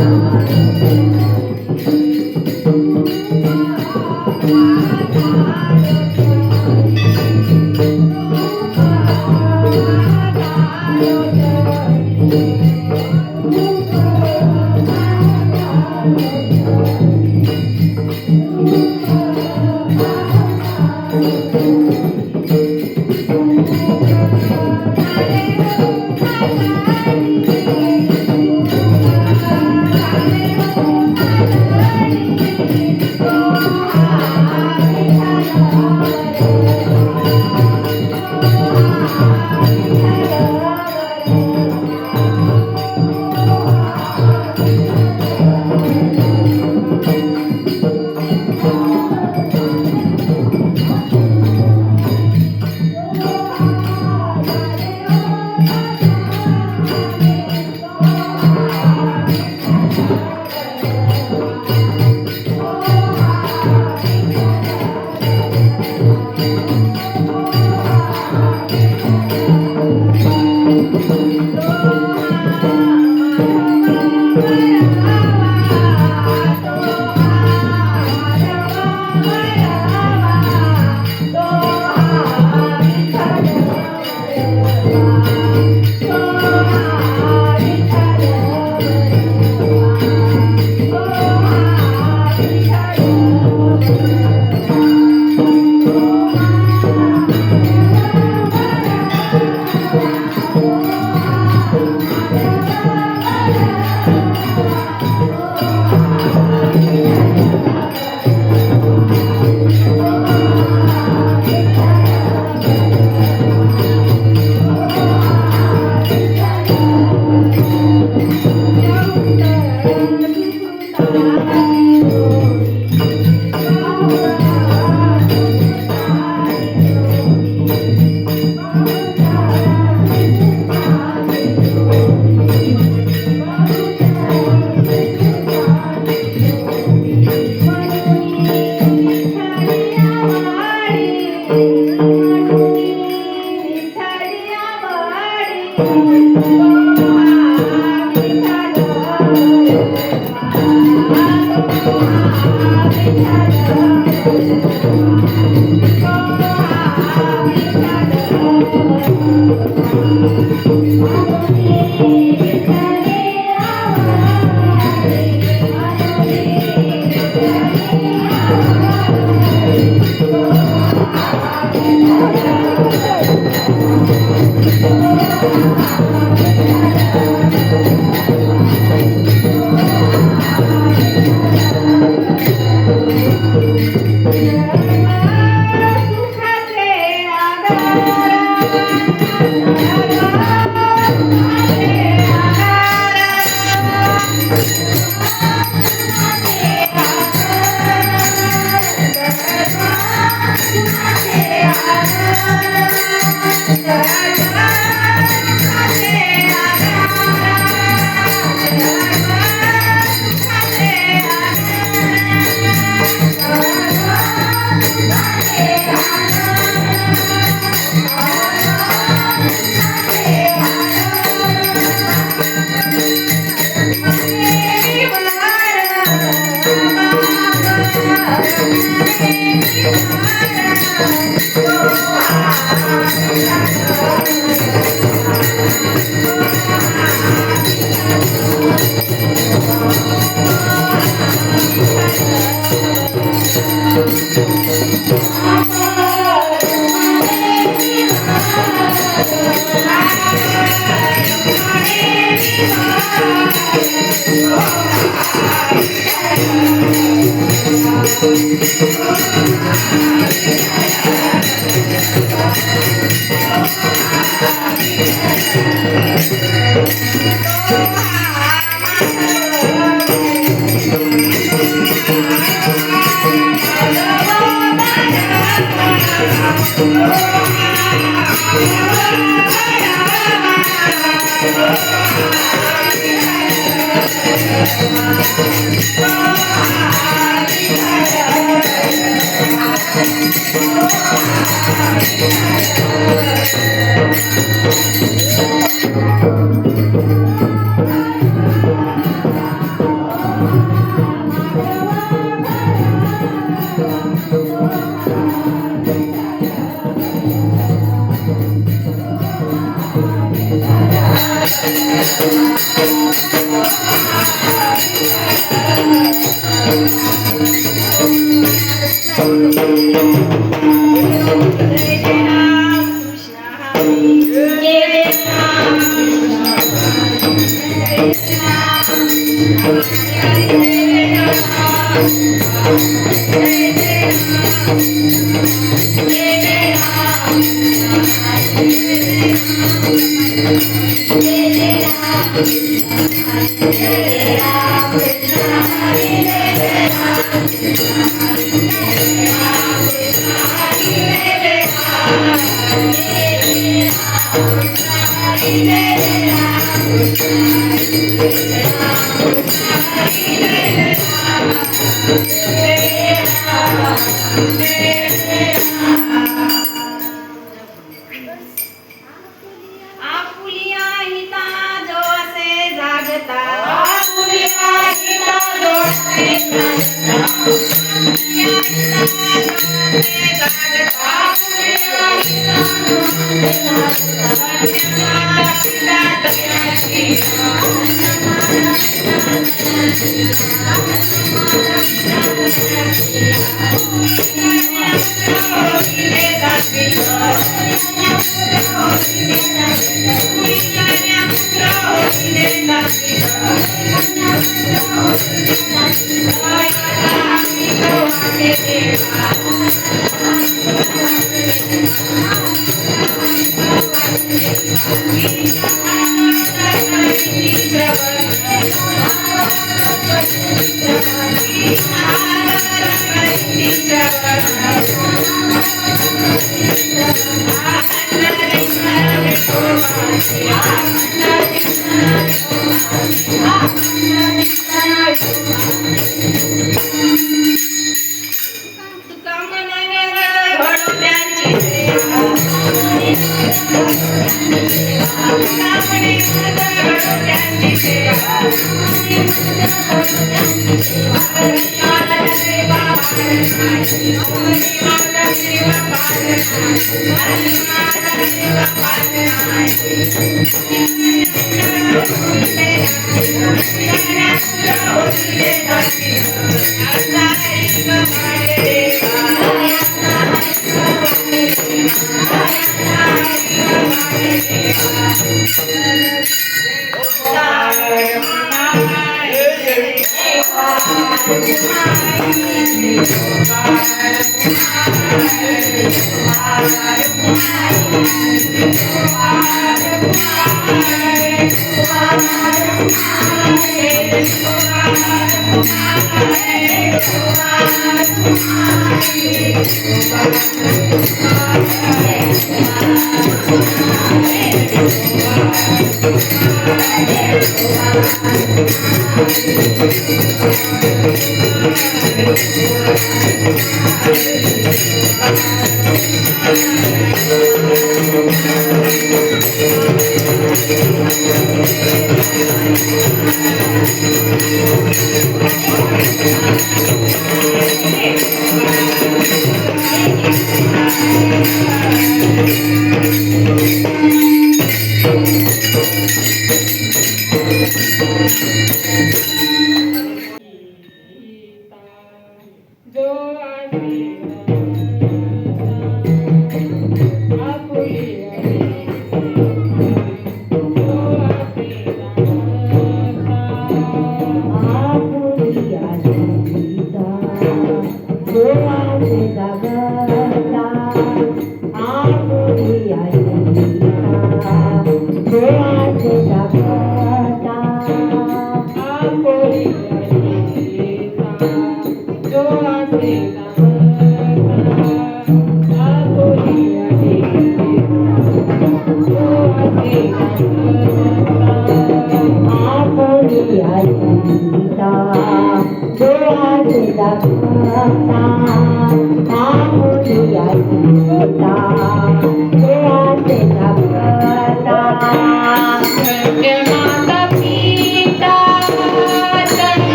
Thank you. Baba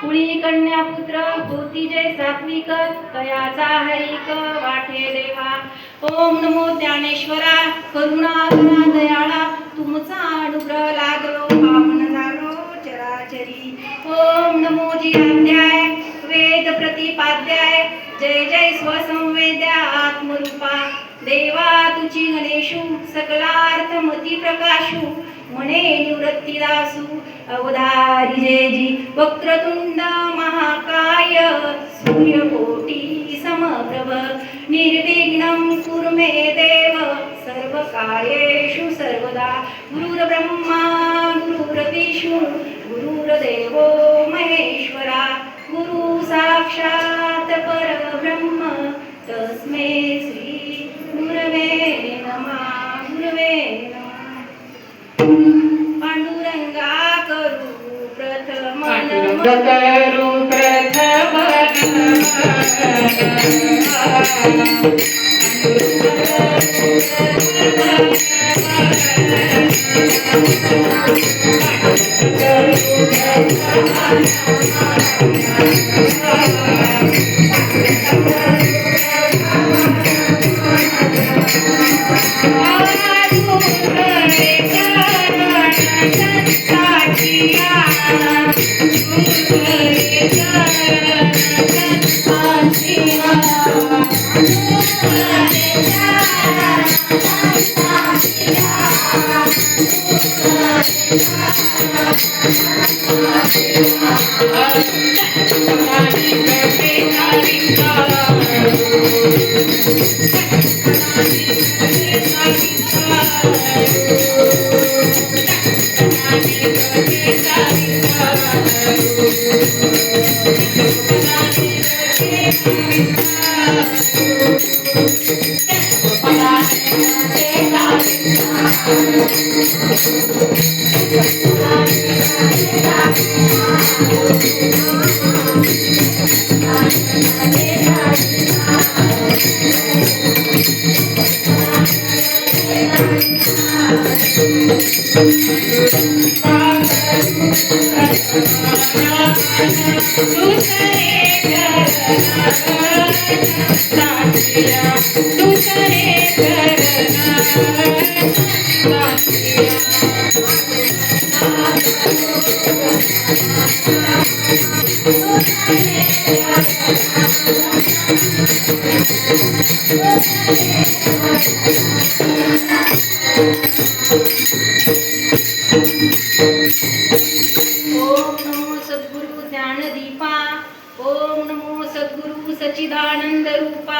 कुळी कन्या पुत्र होती जय सात्विक तयाचा हरिक वाठे देवा। ओम नमो ज्ञानेश्वरा करुणा करा दयाळा तुमचा अनुग्रह लागलो पावन झालो चराचरी। ओम नमो जी अध्याय वेद प्रतिपाद्याय जय जय स्वसंवेद्या आत्मरूपा देवा तुची गणेशू सकलार्थ मती प्रकाशू मने निवृत्ती दासू अवधारी जय जी वक्रतुंड महाकाय सूर्यकोटी समप्रभ निर्विघ्नं कुरु मे देव सर्वकार्येषु सर्वदा। गुरुर्ब्रह्मा गुरुर्विष्णु गुरुर्देवो महेश्वरा गुरु साक्षात् परब्रह्म तस्मै श्री गुरवे नमः। गुरवे नमः। पांडुरंगा करू प्रथम सच्चिदानंद रूपा।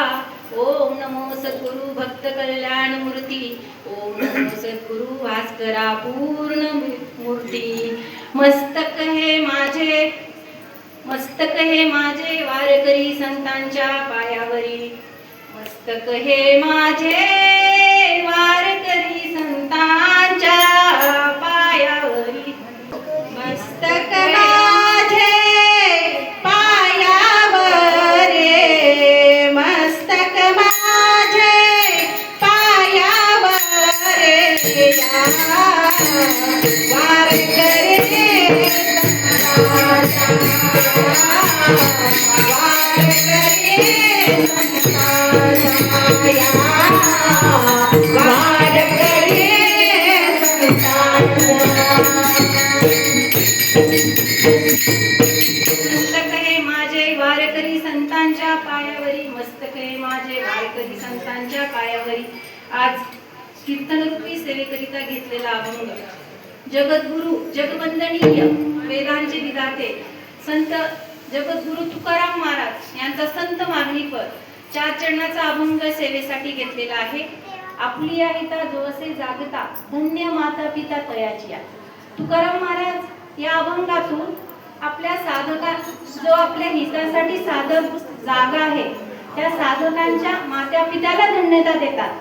ओम नमो सद्गुरु भक्त कल्याण मूर्ती। ओम नमो सद्गुरु भास्करा पूर्ण मूर्ती। मस्तक हे माझे वारकरी संतांच्या पायावरी। मस्तक हे माझे वारकरी संतांच्या पायावरी। मस्तक आज कीर्तनरूपी सेवेकरिता घेतलेला अभंग जगद्गुरु जगवंदनीय वेदांचे विधाते संत जगद्गुरु तुकाराम महाराज यांचा संत मागणीपर 4 चरणाचा अभंग सेवेसाठी घेतलेला आहे। आपली हिता जोसे जागता धन्य माता पिता तयाची। तुकाराम महाराज या अभंगातून आपल्या साधका जो आपल्या हितासाठी साधक जागा आहे त्या साधकांच्या माता पित्याला धन्यता देतात।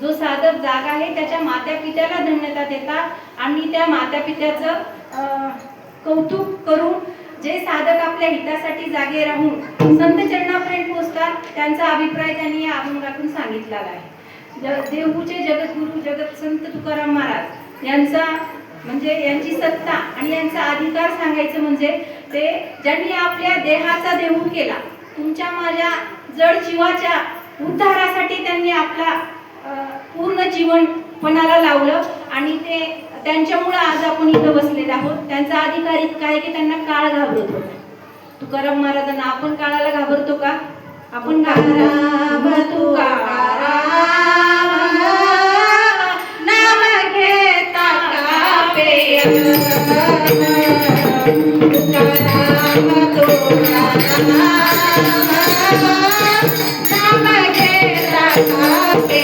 जो साधक जागा आहे त्याच्या माता पित्याला धन्यता देतात आणि त्या माता पित्याचं कौतुक करून जे साधक आपल्या हितासाठी जागे राहून संत चरणापर्यंत पोहोचतात त्यांचा अभिप्राय त्यांनी या अभंगातून सांगितलेला आहे। देहूचे जगद्गुरु जगत संत तुकाराम महाराज यांचा म्हणजे यांची सत्ता आणि यांचा अधिकार सांगायचं म्हणजे ते ज्यांनी आपल्या देहाचा देऊ केला, तुमच्या माझ्या जड जीवाच्या उद्धारासाठी त्यांनी आपला पूर्ण जीवन पणाला लावलं आणि ते त्यांच्यामुळे आज आपण इथं बसलेले आहोत. त्यांचा अधिकार इतका आहे की त्यांना काळ घाबरत होता. तुकाराम महाराजांना आपण काळाला घाबरतो का? आपण घाबरतो का? नाम घेता कापे तुकाराम तुकाराम नाम घेता कापे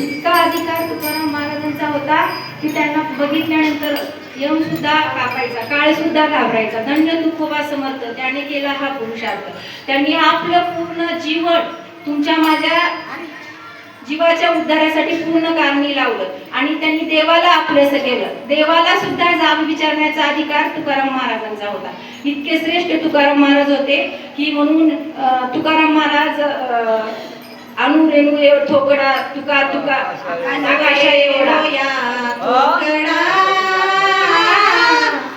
इतका अधिकार तुकाराम महाराजांचा होता की त्यांना बघितल्यानंतर यम सुद्धा कापायचा, काळ सुद्धा घाबरायचा. धन्य तुकोबा समर्थ, त्याने केला हा पुरुषार्थ. त्यांनी आपलं पूर्ण जीवन तुमच्या माझ्या जीवाच्या उद्धारासाठी पूर्ण कारणी लावलं आणि त्यांनी देवाला आपलंसं केलं. देवाला सुद्धा जाब विचारण्याचा अधिकार तुकाराम महाराजांचा होता. इतके श्रेष्ठ तुकाराम महाराज होते की म्हणून तुकाराम महाराज अनु रेणू ठोकडा तुका तुका आकाशा एवढा ठोकडा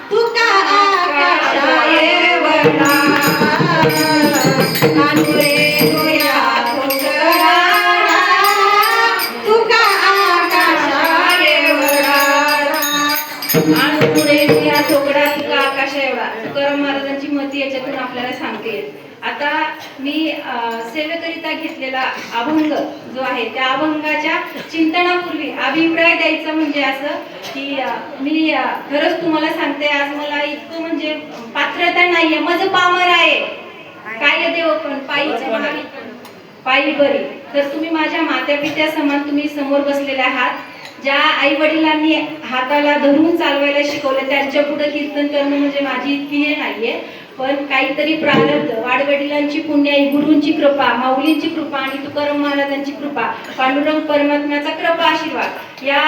तुका आकाशा एवढा अनु रेणू या ठोकडा तुका आकाशा एवढा अनु रेणू या ठोकडा तुका आकाशा एवढा. तुकाराम महाराजांची मती याच्यातून आपल्याला सांगते. आता मी सेवेकरिता घेतलेला अभंग जो आहे त्या अभंगाच्या चिंतनापूर्वी अभिप्राय द्यायचा म्हणजे असं की मी खरंच तुम्हाला सांगते, आज मला इतकं म्हणजे पात्रता नाहीये, माझं पामर आहे, काय देव पण पायी बरी. तर तुम्ही माझ्या मात्या पित्या समान तुम्ही समोर बसलेले आहात. ज्या आई वडिलांनी हाताला धरून चालवायला शिकवलं त्यांच्या पुढे कीर्तन करणं म्हणजे माझी इतकी हे नाहीये, पण काहीतरी प्रारब्ध, वाडवडिलांची पुण्याई, गुरूंची कृपा, माऊलींची कृपा आणि तुकाराम महाराजांची कृपा, पांडुरंग परमात्म्याचा कृपा आशीर्वाद, या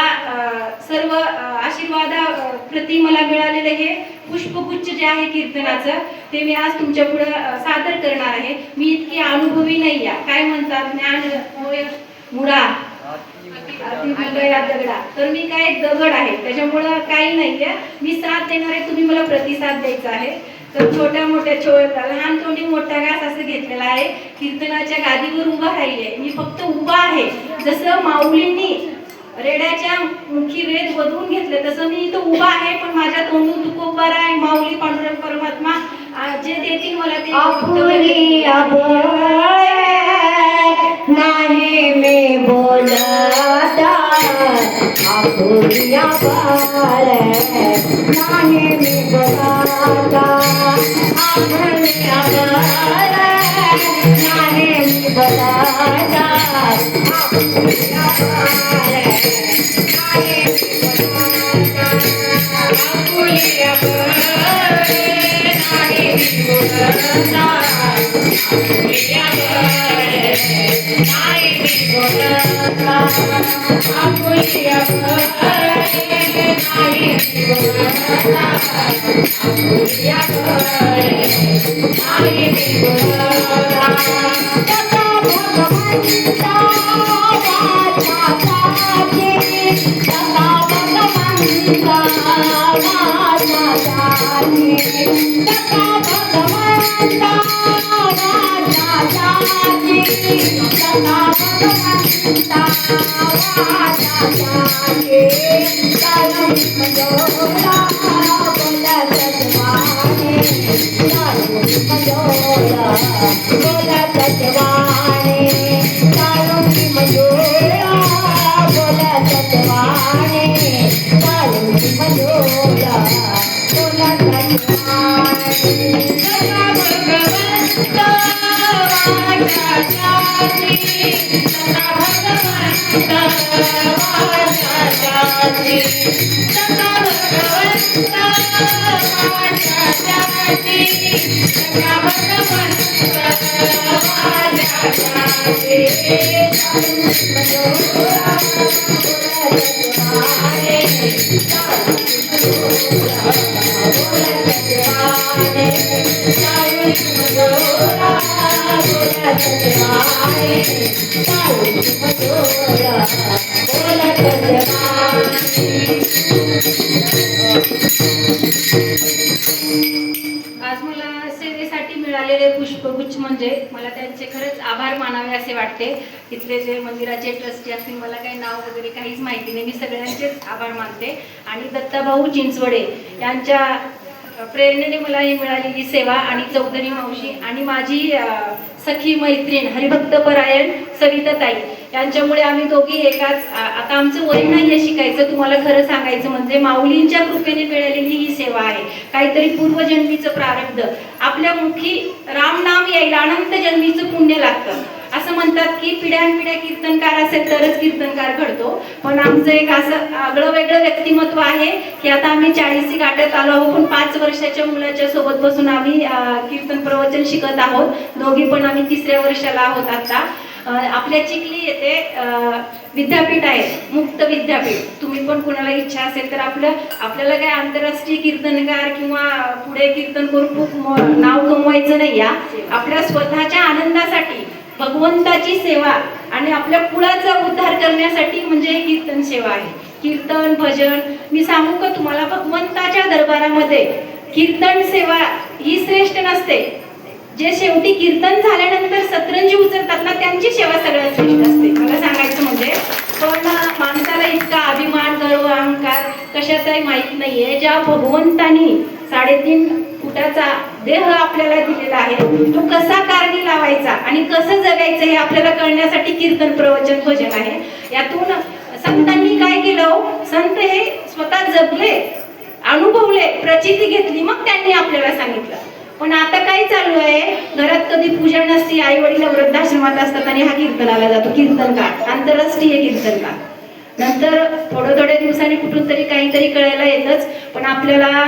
सर्व आशीर्वादा प्रति मला मिळालेलं हे पुष्पगुच्छ जे आहे कीर्तनाचं ते मी आज तुमच्या पुढे सादर करणार आहे. मी इतकी अनुभवी नाही आहे. काय म्हणतात ज्ञान होय मुळा दगडा, तर मी काय दगड आहे, त्याच्यामुळं काही नाहीये. मी साथ देणार आहे, तुम्ही मला प्रतिसाद द्यायचा आहे. तर छोट्या मोठ्या लहान तोंडी मोठा घास असं घेतलेला आहे. कीर्तनाच्या गादीवर उभा राहिले, मी फक्त उभा आहे. जसं माऊलींनी रेड्याच्या मुखी वेद बदवून घेतले तसं मी इथं उभा आहे, पण माझ्या तोंडून तुकोबार आहे. माऊली पांडुरंग परमात्मा जे देतील मला ते नाही मी बोलता आपुलिया बाळ नाही मी बोलता आपुलिया बाळ नाही मी बोलता आपुलिया बाळ नाही आपुलिया बाळ नाही मी बोलता आपुलिया बाळ नाही मी बोलता आपुलिया बाळ नाही मी बोलता आपुलिया बाळ नाही मी बोलता आज मला सेवेसाठी मिळालेले पुष्पगुच्छ म्हणजे मला त्यांचे खरंच आभार मानावे असे वाटते. इथले जे मंदिराचे ट्रस्टी असतील, मला काही नाव वगैरे काहीच माहिती नाही, मी सगळ्यांचेच आभार मानते. आणि दत्ताभाऊ चिंचवडे यांच्या प्रेरणेने मला ही मिळालेली सेवा, आणि चौधरी मावशी आणि माझी सखी मैत्रीण हरिभक्तपरायण सविताताई यांच्यामुळे आम्ही दोघी एकाच. आता आमचं वय नाही आहे शिकायचं, तुम्हाला खरं सांगायचं म्हणजे माऊलींच्या कृपेने मिळालेली ही सेवा आहे. काहीतरी पूर्वजन्मीचं प्रारब्ध आपल्या मुखी राम नाम यायला अनंत जन्मीचं पुण्य लागतं. असं म्हणतात की पिढ्यानपिढ्या कीर्तनकार असेल तरच कीर्तनकार घडतो. पण आमचं एक असं आगळं वेगळं व्यक्तिमत्व आहे की आता आम्ही 40 गाठत आलो आहोत, पण 5 वर्षाच्या मुलाच्या सोबत बसून आम्ही कीर्तन प्रवचन शिकत आहोत. दोघी पण आम्ही 3ऱ्या वर्षाला आहोत आता. आपल्या चिखली येथे विद्यापीठ आहे, मुक्त विद्यापीठ. तुम्ही पण कुणाला इच्छा असेल तर आपल्याला काय आंतरराष्ट्रीय कीर्तनकार किंवा पुढे कीर्तन करून खूप नाव कमवायचं नाही. या आपल्या स्वतःच्या आनंदासाठी भगवंताची सेवा आणि आपल्या कुळाचा उद्धार करण्यासाठी म्हणजे कीर्तन सेवा आहे. कीर्तन भजन मी सांगू का तुम्हाला, भगवंताच्या दरबारामध्ये कीर्तन सेवा ही श्रेष्ठ नसते. जे शेवटी कीर्तन झाल्यानंतर सतरंजी उचलतात ना, त्यांची सेवा सगळ्यात श्रेष्ठ असते मला सांगायचं म्हणजे. पण माणसाला इतका अभिमान गर्व अहंकार कशाचाही माहीत नाहीये. ज्या भगवंतानी 3.5 फुटाचा देह आपल्याला दिलेला आहे, तो कसा कारणी लावायचा आणि कसं जगायचं हे आपल्याला कळण्यासाठी कीर्तन प्रवचन भजन आहे. यातून संतांनी काय केलं, संत हे स्वतः जगले, अनुभवले, प्रचिती घेतली, मग त्यांनी आपल्याला सांगितलं. पण आता काय चालू आहे, घरात कधी पूजा नसती, आई वडील वृद्धाश्रमात असतात आणि हा कीर्तनाला जातो कीर्तनकार, आंतरराष्ट्रीय कीर्तनकार. नंतर थोड्या दिवसांनी कुठून तरी काहीतरी कळायला येतच. पण आपल्याला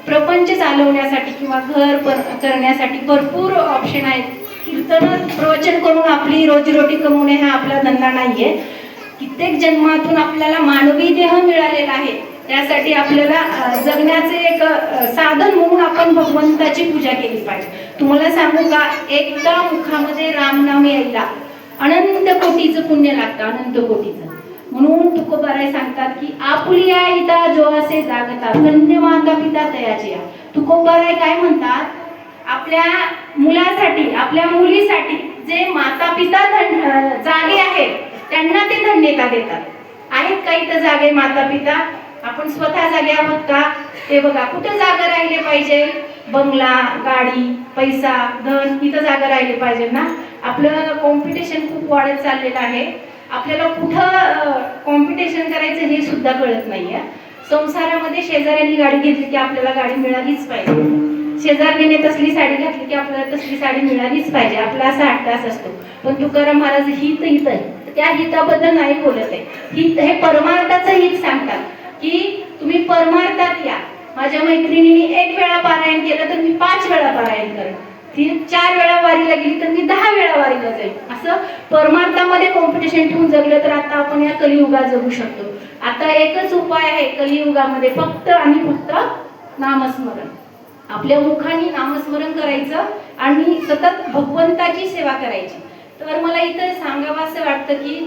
प्रपंच चालवण्यासाठी किंवा घर करण्यासाठी भरपूर ऑप्शन आहेत. कीर्तन प्रवचन करून आपली रोजीरोटी कमवणे हा आपला धंदा नाहीये. कित्येक जन्मातून आपल्याला मानवी देह मिळालेला आहे, त्यासाठी आपल्याला जगण्याचे एक साधन म्हणून आपण भगवंताची पूजा केली पाहिजे. तुम्हाला सांगू का, एकदा मुखामध्ये रामनाम यायला अनंत कोटीचं पुण्य लागतं, अनंत कोटीचं. म्हणून तुकोबाराय सांगतात की आपुलिया हिता जो असे जागता धन्य माता पिता तयाचिया. तुकोबाराय काय म्हणतात, आपल्या मुलासाठी आपल्या मुलीसाठी जे माता पिता जागे आहेत त्यांना ते धन्यता देतात. आहेत काही तर जागे माता पिता, आपण स्वतः जागे आहोत का ते बघा. कुठं जागा राहिले पाहिजे, बंगला गाडी पैसा धन इथं जागा राहिले पाहिजे ना. आपलं कॉम्पिटिशन खूप वाढत चाललेलं आहे. आपल्याला कुठं कॉम्पिटिशन करायचं हे सुद्धा कळत नाहीये. संसारामध्ये शेजाऱ्यांनी गाडी घेतली की आपल्याला गाडी मिळालीच पाहिजे, शेजाऱ्याने तसली साडी घातली की आपल्याला तसली साडी मिळालीच पाहिजे, आपला असा हट्टास असतो. पण तुकाराम महाराज हित आहे, त्या हिताबद्दल नाही बोलत आहे. हित हे परमार्थाचं हित सांगतात की तुम्ही परमार्थात या. माझ्या मैत्रिणीने 1 वेळा पारायण केलं तर मी 5 वेळा पारायण करेन, ती 4 वेळा वारीला गेली तर मी 10 वेळा वारीला जाईल. असं परमार्थामध्ये कॉम्पिटिशन ठेवून जगलं तर आता आपण या कलियुगात जगू शकतो. आता एकच उपाय आहे कलियुगामध्ये, फक्त आणि फक्त नामस्मरण. आपल्या मुखाने नामस्मरण करायचं आणि सतत भगवंताची सेवा करायची. तर मला इथं सांगावं असं वाटतं की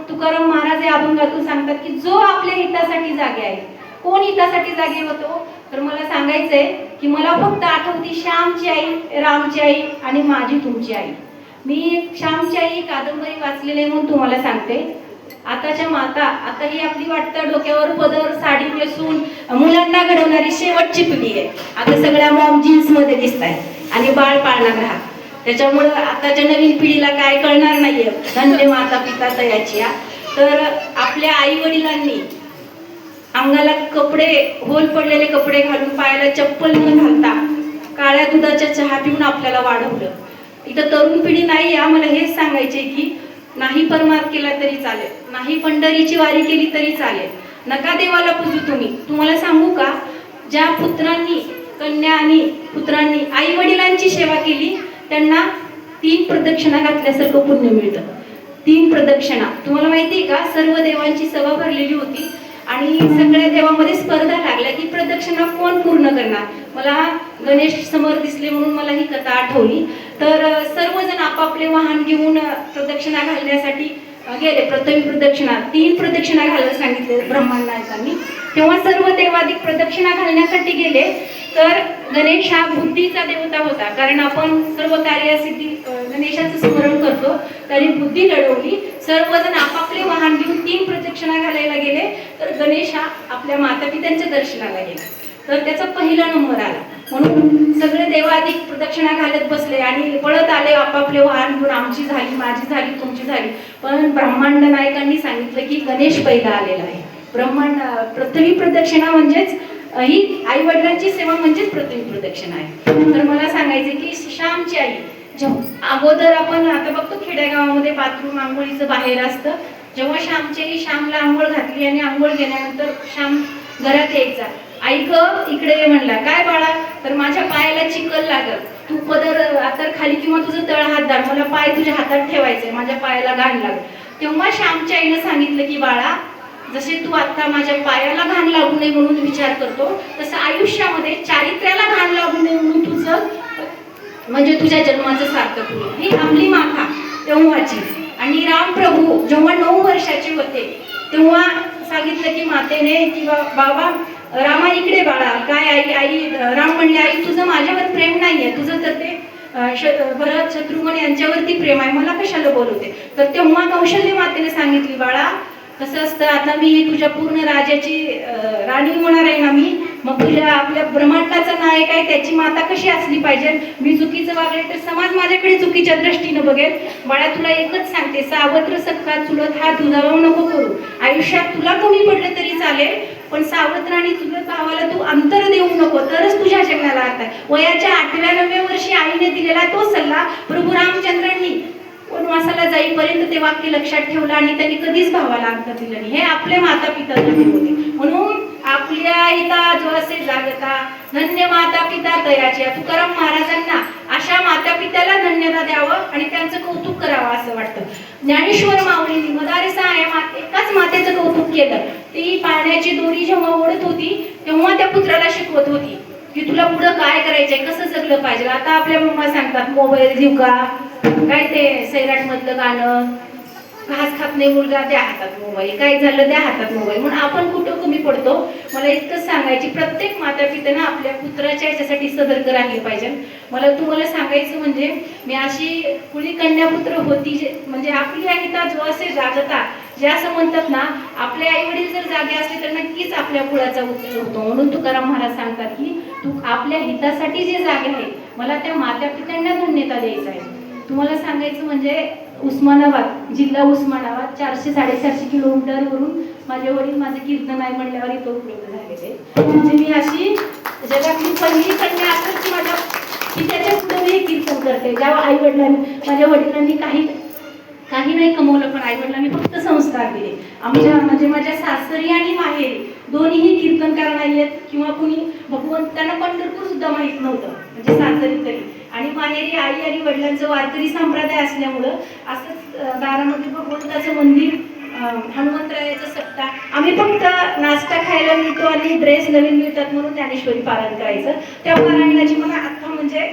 तुकाराम महाराज या अभंगातून सांगतात की जो आपल्या हितासाठी जागे आहे. कोण हितासाठी जागे होतो, तर मला सांगायचंय की मला फक्त आठवती श्यामची आई, रामची आई आणि माझी तुमची आई. मी श्यामची आई कादंबरी वाचलेली आहे म्हणून तुम्हाला सांगते. आताच्या माता आता ही आपली वाटतं डोक्यावर पदर साडी नेसून मुलांना घडवणारी शेवटची पिढी आहे. आता सगळ्या मॉम जीन्स मध्ये दिसत आहे आणि बाळ पाळणार राहा. त्याच्यामुळं आताच्या नवीन पिढीला काय कळणार नाहीये धन्य माता पिता तयाची. तर आपल्या आई वडिलांनी अंगाला कपडे होल पडलेले कपडे घालून पायाला चप्पल न घालता काळ्या दुधाच्या चहा पिऊन आपल्याला वाढवलं. इथं तरुण पिढी नाही आहे. मला हेच सांगायचे की नाही परमार्थ केला तरी चालेल, नाही पंढरीची वारी केली तरी चालेल, नका देवाला पूजू तुम्ही. तुम्हाला सांगू का, ज्या पुत्रांनी कन्या आणि पुत्रांनी आई वडिलांची सेवा केली त्यांना 3 प्रदक्षिणा घातल्यासारखं पुण्य मिळतं. 3 प्रदक्षिणा. तुम्हाला माहिती आहे का, सर्व देवांची सभा भरलेली होती आणि सगळ्या देवामध्ये स्पर्धा लागल्या की प्रदक्षिणा कोण पूर्ण करणार. मला गणेश समोर दिसले म्हणून मला ही कथा आठवली. तर सर्वजण आपापले वाहन घेऊन प्रदक्षिणा घालण्यासाठी गेले. प्रथम प्रदक्षिणा 3 प्रदक्षिणा घालायला सांगितले ब्रह्मांड नायकांनी. तेव्हा सर्व देवाधिक प्रदक्षिणा घालण्यासाठी गेले. तर गणेश हा बुद्धीचा देवता होता, कारण आपण सर्व कार्यासिद्धी गणेशाचं स्मरण करतो. त्यांनी बुद्धी लढवली. सर्वजण आपापले वाहन घेऊन 3 प्रदक्षिणा घालायला गेले. तर गणेश हा आपल्या मातापित्यांच्या दर्शनाला गेला. तर त्याचा पहिला नंबर आला. म्हणून सगळे देवाधिक प्रदक्षिणा घालत बसले आणि पळत आले आपापले वाहन घेऊन. आमची झाली, माझी झाली, तुमची झाली. पण ब्रह्मांड नायकांनी सांगितलं की गणेश पहिला आलेला आहे. ब्रह्मांड प्रथमी प्रदक्षिणा म्हणजेच ही आई वडिलांची सेवा म्हणजेच प्रथमी प्रदक्षिणा आहे. तर मला सांगायचं की श्यामची आई अगोदर आपण आता बघतो खेड्यागावामध्ये बाथरूम आंघोळीचं बाहेर असतं. जेव्हा श्यामची आई श्यामला आंघोळ घातली आणि आंघोळ गेल्यानंतर श्याम घरात यायचा. आई ग इकडे ये म्हणला. काय बाळा, तर माझ्या पायाला चिखल लागल, तू पदर आतर खाली किंवा तुझं तळ हात धर, मला पाय तुझ्या हातात ठेवायचंय, माझ्या पायाला घाण लागल. तेव्हा श्यामच्या आईनं सांगितलं की बाळा, जसे तू आता माझ्या पायाला घाण लागू नये म्हणून विचार करतो, तसं आयुष्यामध्ये चारित्र्याला घाण लागू नये म्हणून तुझं म्हणजे तुझ्या जन्माचं सार्थक होईल. ही आपली माथा तेव्हाची. आणि रामप्रभू जेव्हा 9 वर्षाचे होते तेव्हा सांगितलं की मातेने की बाबा रामा इकडे बाळा. काय आई राम म्हणले, आई तुझं माझ्यावर प्रेम नाहीये, तुझं तर ते भरत शत्रुघ्न यांच्यावरती प्रेम आहे, मला कशाला बोलवते. तर तेव्हा कौशल्य मातेने सांगितली बाळा कसं असतं, आता मी तुझ्या पूर्ण राज्याची राणी होणार आहे ना मी, मग तुझ्या आपल्या ब्रह्मांडाचा नायक आहे, त्याची माता कशी असली पाहिजे. मी चुकीचं वागले तर समाज माझ्याकडे चुकीच्या दृष्टीनं बघेल. बाळा तुला एकच सांगते, सावत्र सख्खा चुलत हा दुजाभाव नको करू. आयुष्यात तुला कमी पडलं तरी चालेल, पण सावत्र आणि चुलत भावाला तू अंतर देऊ नको, तरच तुझ्या जन्माला अर्थ आहे. वयाच्या 8व्या-9व्या वर्षी आईने दिलेला तो सल्ला प्रभू रामचंद्रांनी वनवासाला जाईपर्यंत ते वाक्य लक्षात ठेवलं आणि त्यांनी कधीच भावाला अंत दिलं नाही. हे आपले माता पिता होते. म्हणून आपल्या हिता जो असे जागता धन्य माता पिता तयाची. तुकाराम महाराजांना अशा माता पित्याला धन्यता द्यावं आणि त्यांचं कौतुक करावं असं वाटतं. ज्ञानेश्वर माऊलींनी मदारसा या एकाच मातेचं कौतुक केलं. ती पाण्याची दोरी जेव्हा ओढत होती तेव्हा त्या पुत्राला शिकवत होती की तुला पुढं काय करायचंय, कसं जगलं पाहिजे. आता आपल्या मम्मा सांगतात मोबाईल देऊ का, काय ते सैराट मधलं गाणं, घास खात नाही मुलगा द्या हातात मोबाईल, काय झालं द्या हातात मोबाईल. म्हणून आपण कुठं कमी पडतो. मला इतकंच सांगायची, प्रत्येक माता पित्यानं आपल्या पुत्राच्या याच्यासाठी सतर्क राहिले पाहिजे. मला तुम्हाला सांगायचं म्हणजे मी अशी कुळी कन्यापुत्र होती म्हणजे आपली आईता जो असे जागता जे असं म्हणतात ना, आपले आई वडील जर जागे असले तर नक्कीच आपल्या कुळाचा उद्धार होतो. म्हणून तुकाराम महाराज सांगतात की तू आपल्या हितासाठी जे जागे आहे मला त्या माता पित्यांना धन्यता द्यायचं आहे. तुम्हाला सांगायचं म्हणजे उस्मानाबाद जिल्हा उस्मानाबाद 400-450 किलोमीटरवरून माझे वडील माझं कीर्तन आहे म्हणल्यावर इथं उपलब्ध झालेले. म्हणजे मी अशी जगातली पहिली कन्या असं की माझ्या पित्याच्या पुढे मी कीर्तन करते. जेव्हा आई वडिलांनी माझ्या वडिलांनी काही नाही कमवलं, पण आई वडिलांनी फक्त संस्कार दिले. आमच्या म्हणजे माझ्या सासरी आणि माहेरी दोन्हीही कीर्तनकार नाही आहेत किंवा कुणी भगवंतांना पंढरपूर सुद्धा माहीत नव्हतं, म्हणजे सासरी तरी. आणि माहेरी आई आणि वडिलांचं वारकरी संप्रदाय असल्यामुळं असंच दारामध्ये भगवंताचं मंदिर, हनुमंतरायाचा सप्ताह. आम्ही फक्त नाश्ता खायला मिळतो आणि ड्रेस नवीन मिळतात म्हणून ज्ञानेश्वरी पारायण करायचं. त्या पारायणाची मला आता म्हणजे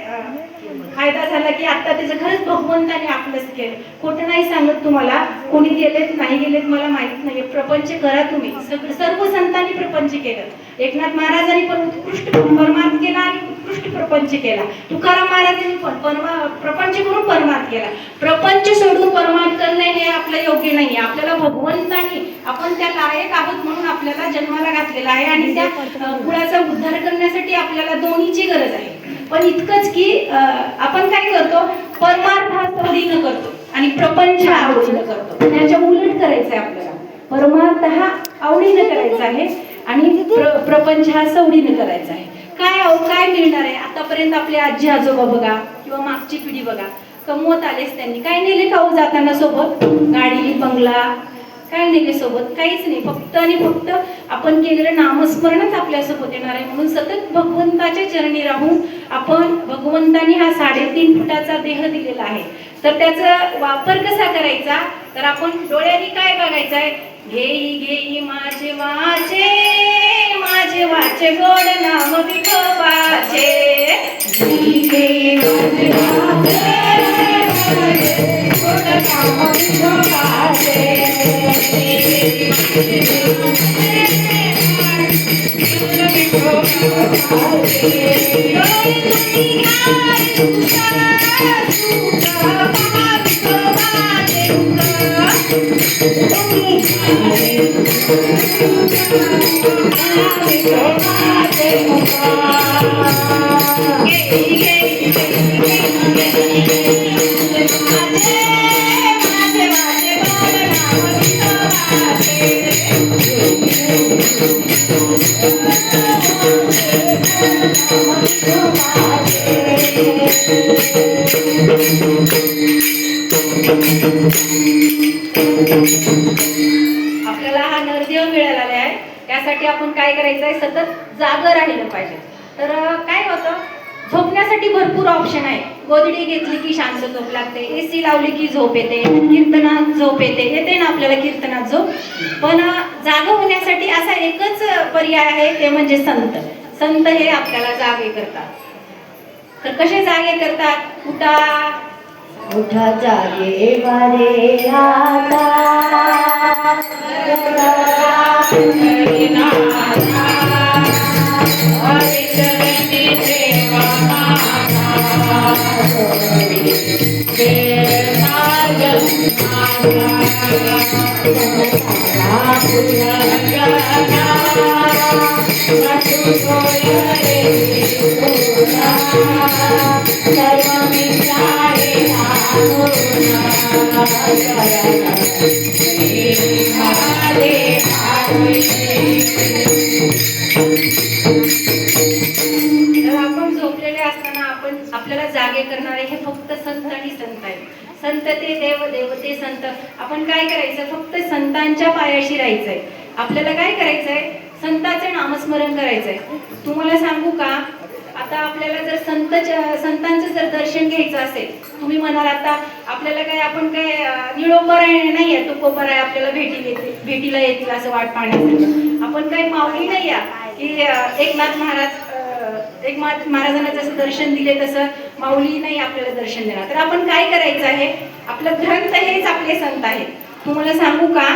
फायदा झाला की आता त्याचं खरंच भगवंताने आपलंच केलं. खोटं नाही सांगत तुम्हाला, कोणी गेलेत नाही गेलेत मला माहित नाही, प्रपंच करा तुम्ही. सर्व संतांनी प्रपंच केलं. एकनाथ महाराजांनी पण उत्कृष्ट परमार्थ केला आणि उत्कृष्ट प्रपंच केला. तुकाराम महाराजांनी पण प्रपंच करून परमार्थ केला. प्रपंच सोडून परमार्थ करणे हे आपलं योग्य नाही. आपल्याला भगवंतानी आपण त्या लायक आहोत म्हणून आपल्याला जन्माला घातलेला आहे आणि त्या कुळाचा उद्धार करण्यासाठी आपल्याला दोन्हीची गरज आहे. पण इतकंच की आपण काय करतो, परमार्थ हा आवडीनं करतो आणि प्रपंच हा आवडीनं करतो. त्याच्या उलट करायचं आहे आपल्याला. परमार्थ हा आवडीनं करायचा आहे आणि प्रपंच हा सवडीनं करायचा आहे. काय मिळणार आहे? आतापर्यंत आपले आजी आजोबा बघा किंवा मागची पिढी बघा, कमवत आलेच. त्यांनी काय नेले का जाताना सोबत? गाडी, बंगला, काय नेले सोबत? काहीच नाही. फक्त आणि फक्त आपण केलेलं नामस्मरणच आपल्यासोबत येणार आहे. म्हणून सतत भगवंताच्या चरणी राहून आपण, भगवंतानी हा 3.5 फुटाचा देह दिलेला आहे, तर त्याचा वापर कसा करायचा? तर आपण डोळ्यांनी काय बघायचं आहे? घेई घेई माझे वाचे, माझे वाचे गोड नाम विठोबाचे. घेई घेई माझे वाचे, गोड नाम विठोबाचे. आपल्याला हा नरदेव मिळालेला आहे, त्यासाठी आपण काय करायचं आहे? सतत जागं राहिलं पाहिजे. तर काय होतं, झोपण्यासाठी भरपूर ऑप्शन आहे. गोधडी घेतली की शांत झोप लागते, AC लावली की झोप येते, कीर्तनात झोप येते ना आपल्याला कीर्तनात झोप. पण जागं होण्यासाठी असा एकच पर्याय आहे, ते म्हणजे संत. संत हे आपल्याला जागे करतात. तर कसे जागे करतात? उठा जागे वारे आता, आपण झोपलेले असताना आपल्याला जागे करणारे हे फक्त संत आणि संत आहेत. संत ते देव, देव ते संत. आपण काय करायचं? फक्त संतांच्या पायाशी राहायचंय. आपल्याला काय करायचंय? संतांचे नामस्मरण करायचंय. तुम्हाला सांगू का, आता आपल्याला जर संतांचं जर दर्शन घ्यायचं असेल, तुम्ही म्हणाल आता आपल्याला काय, आपण काय निळोपराय नाही आहे, तुकोपराय आपल्याला भेटीला येतील असं वाट पाहण्यासाठी. आपण काय माऊली नाही आहे की एकनाथ महाराजांना जसं दर्शन दिले तसं माऊली नाही आपल्याला दर्शन देणार. तर आपण काय करायचं आहे? आपलं ग्रंथ हेच आपले संत आहेत. तुम्हाला सांगू का,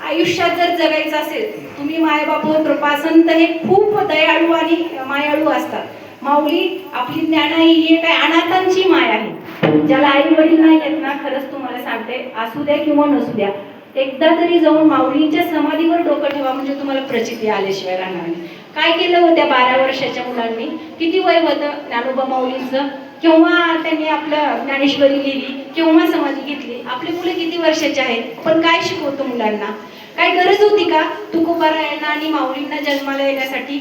आयुष्यात जर जगायचं असेल, तुम्ही मायबापावर कृपा, संत हे खूप दयाळू आणि मायाळू असतात. माऊली आपली ज्ञानाई ही काय अनाथांची माय आहे. ज्याला आई वडील नाही आहेत ना, खरंच तुम्हाला सांगते, असू द्या किंवा नसू द्या, एकदा तरी जाऊन माऊलींच्या समाधीवर डोकं ठेवा, म्हणजे तुम्हाला प्रचिती आल्याशिवाय राहणार नाही. काय केलं होत्या 12 वर्षाच्या मुलांनी? किती वय होतं ज्ञानोबा माऊलींचं? केव्हा त्यांनी आपलं ज्ञानेश्वरी लिहिली, केव्हा समाधी घेतली? आपले मुलं किती वर्षाचे आहेत? पण काय शिकवतो मुलांना? काय गरज होती का तुकोबारायांना आणि माऊलींना जन्माला येण्यासाठी?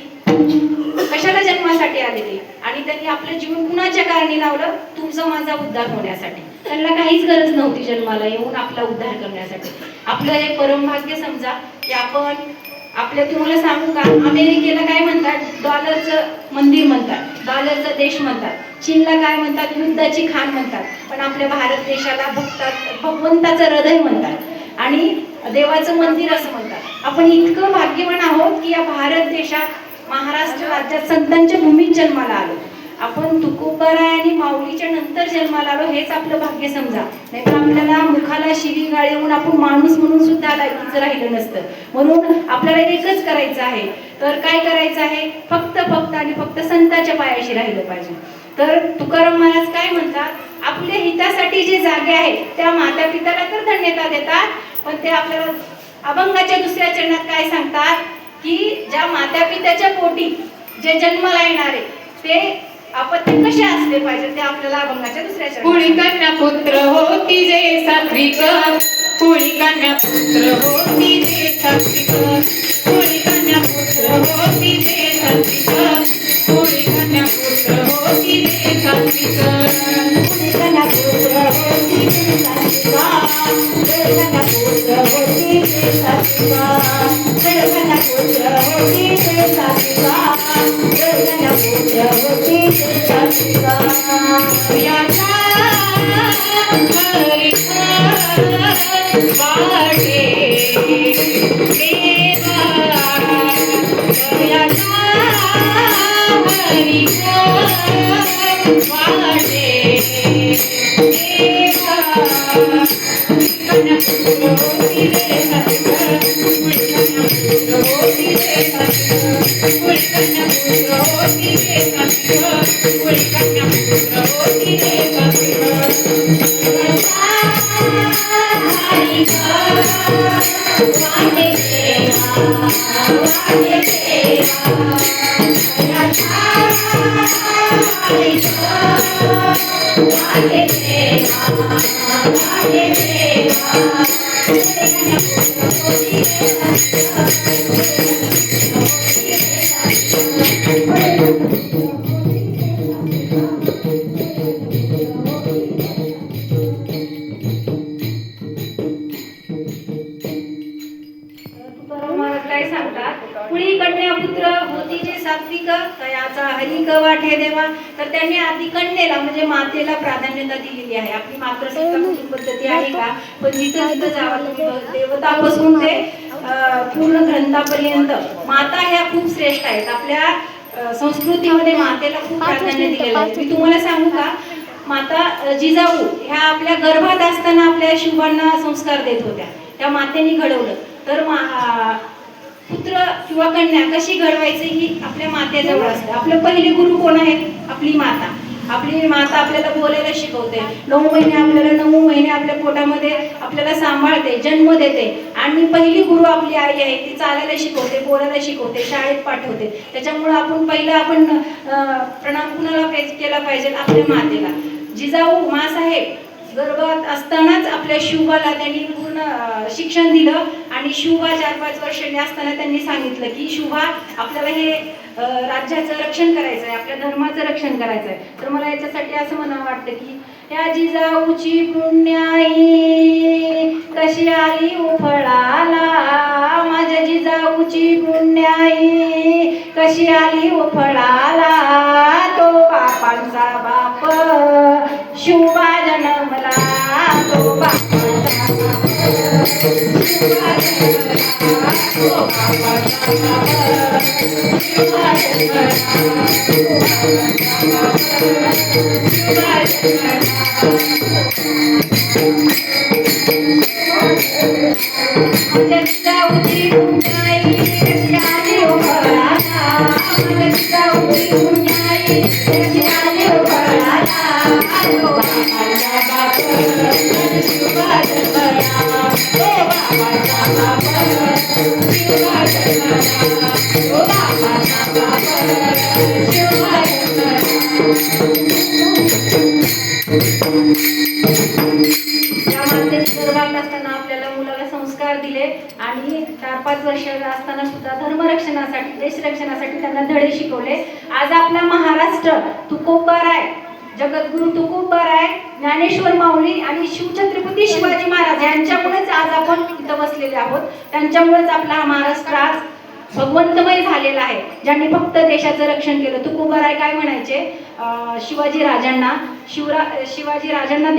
कशाला जन्मासाठी आलेले? आणि त्यांनी आपलं जीवन कुणाच्या कारणी लावलं? तुमचा माझा उद्धार होण्यासाठी. त्यांना काहीच गरज नव्हती जन्माला येऊन आपला उद्धार करण्यासाठी. आपलं हे परमभाग्य समजा की आपण तुम्हाला सांगू का, अमेरिकेला काय म्हणतात? डॉलरचं मंदिर म्हणतात, डॉलरचा देश म्हणतात. चीनला काय म्हणतात? युद्धाची खाण म्हणतात. पण आपल्या भारत देशाला भगवंताचं हृदय म्हणतात आणि देवाचं मंदिर असं म्हणतात. आपण इतकं भाग्यवान आहोत की या भारत देशात, महाराष्ट्र राज्यात संतांच्या भूमीत जन्माला आलो. आपण तुकोबाराय आणि माऊलीच्या नंतर जन्माला आलो, हेच आपलं भाग्य समजा. नाहीतर आपल्याला मुखाला शिवीगाळ येऊन आपण माणूस म्हणून सुद्धा लायकीचं राहिलं नसतं. म्हणून आपल्याला एकच करायचं आहे तर काय करायचं आहे, फक्त आणि फक्त संतांच्या पायाशी राहिलं पाहिजे. तर तुकाराम महाराज काय म्हणतात, आपल्या हितासाठी जे जागे आहेत त्या माता पित्याला तर धन्यता देतात, पण ते आपल्याला अभंगाच्या दुसऱ्या चरणात काय सांगतात की ज्या माता पित्याच्या पोटी जे जन्माला येणारे ते आपत्ती कसे असले पाहिजे ते आपल्याला अभंगाच्या दुसऱ्या चरणात कुळी कन्या पुत्र होती जे सात्विक, कुळी कन्या पुत्र होती जे सात्विक, कुळी कन्या पुत्र होती जे सात्विक, कुळी कन्या पुत्र होती जे सात्विक, कुळी कन्या पुत्र होती जे सात्विक, कुळी कन्या पुत्र होती जे सात्विक, कुळी कन्या पुत्र होती जे सात्विक, कुळी कन्या पुत्र होती जे सात्विक, याचा हरी वाटे देवा, याचा हरी वाटे देवा, कन्या पुत्र होती रे सात्विक, कन्या पुत्र होती रे सात्विक, कन्या पुत्र होती रे सात्विक, कन्या पुत्र होती रे सात्विक, हरी वाटे देवा, वाटे देवा, हरी वाटे देवा, वाटे देवा, कन्या पुत्र होती रे काय सांगतात, कुळी कन्या पुत्र होती जे सात्विक तयाचा हरिक वाटे देवा. तर त्यांनी आधी कन्येला म्हणजे मातेला प्राधान्यता दिलेली आहे. आपली मातृसत्ता पद्धती आहे का, पण जिथं जिथं जावं तुम्ही देवतापासून ते पूर्ण ग्रंथापर्यंत माता ह्या खूप श्रेष्ठ आहेत. आपल्या संस्कृतीमध्ये मातेला खूप प्राधान्य दिलेलं आहे. मी तुम्हाला सांगू का, माता जिजाऊ ह्या आपल्या गर्भात असताना आपल्या शिवांना संस्कार देत होत्या. त्या मातेने घडवलं. तर पुत्र किंवा कन्या कशी घडवायची ही आपल्या मातेजवळ असते. आपले पहिले गुरु कोण आहेत, आपली माता. आपली माता आपल्याला बोलायला शिकवते. 9 महिने आपल्याला 9 महिने आपल्या पोटामध्ये आपल्याला सांभाळते, जन्म देते. आणि पहिली गुरु आपली आई आहे. ती चालायला शिकवते, बोलायला शिकवते, शाळेत पाठवते. त्याच्यामुळे आपण प्रणाम कुणाला केला पाहिजे, आपल्या मातेला. जिजाऊ मासाहेब गर्भात असतानाच आपल्या शिवबाला त्यांनी पूर्ण शिक्षण दिलं. आणि शिवबा 4-5 वर्षांनी असताना त्यांनी सांगितलं की शिवबा आपल्याला हे राज्याचं रक्षण करायचं आहे, आपल्या धर्माचं रक्षण करायचं आहे. तर मला याच्यासाठी असं म्हणावं वाटतं की या जिजाऊची पुण्याई कशी आली उफळाला, माझ्या जिजाऊची पुण्याई कशी आली उफळाला, तो बापांचा बाप शिवबा जन्मला, तो बापांचा बाप शिवबा जन्मला, तो बापांचा बाप शिवबा जन्मला, शिवबा जन्मला. माझ्या जिजाऊची पुण्याई कशी आली उफळाला, माझ्या जिजाऊची पुण्याई कशी आली उफळाला, तो बापांचा बाप शिवबा जन्मला, तो बापांचा बाप शिवबा जन्मला, तो बापांचा बाप शिवबा जन्मला. या मातेने गर्भात असताना आपल्याला मुलाला संस्कार दिले आणि 4-5 वर्षाचा असताना सुद्धा धर्मरक्षणासाठी, देशरक्षणासाठी त्यांना धडे शिकवले. आज आपला महाराष्ट्र तुकोबाराय, जगद्गुरु तुकोबाराय, ज्ञानेश्वर माऊली आणि शिवछत्रपती शिवाजी महाराज यांच्यामुळेच आज आपण इथं बसलेले आहोत. त्यांच्यामुळेच आपला हा महाराष्ट्र आज भगवंतमय झालेला आहे, ज्यांनी फक्त देशाचं रक्षण केलं. तुकोबाराय काय म्हणायचे शिवाजी राजांना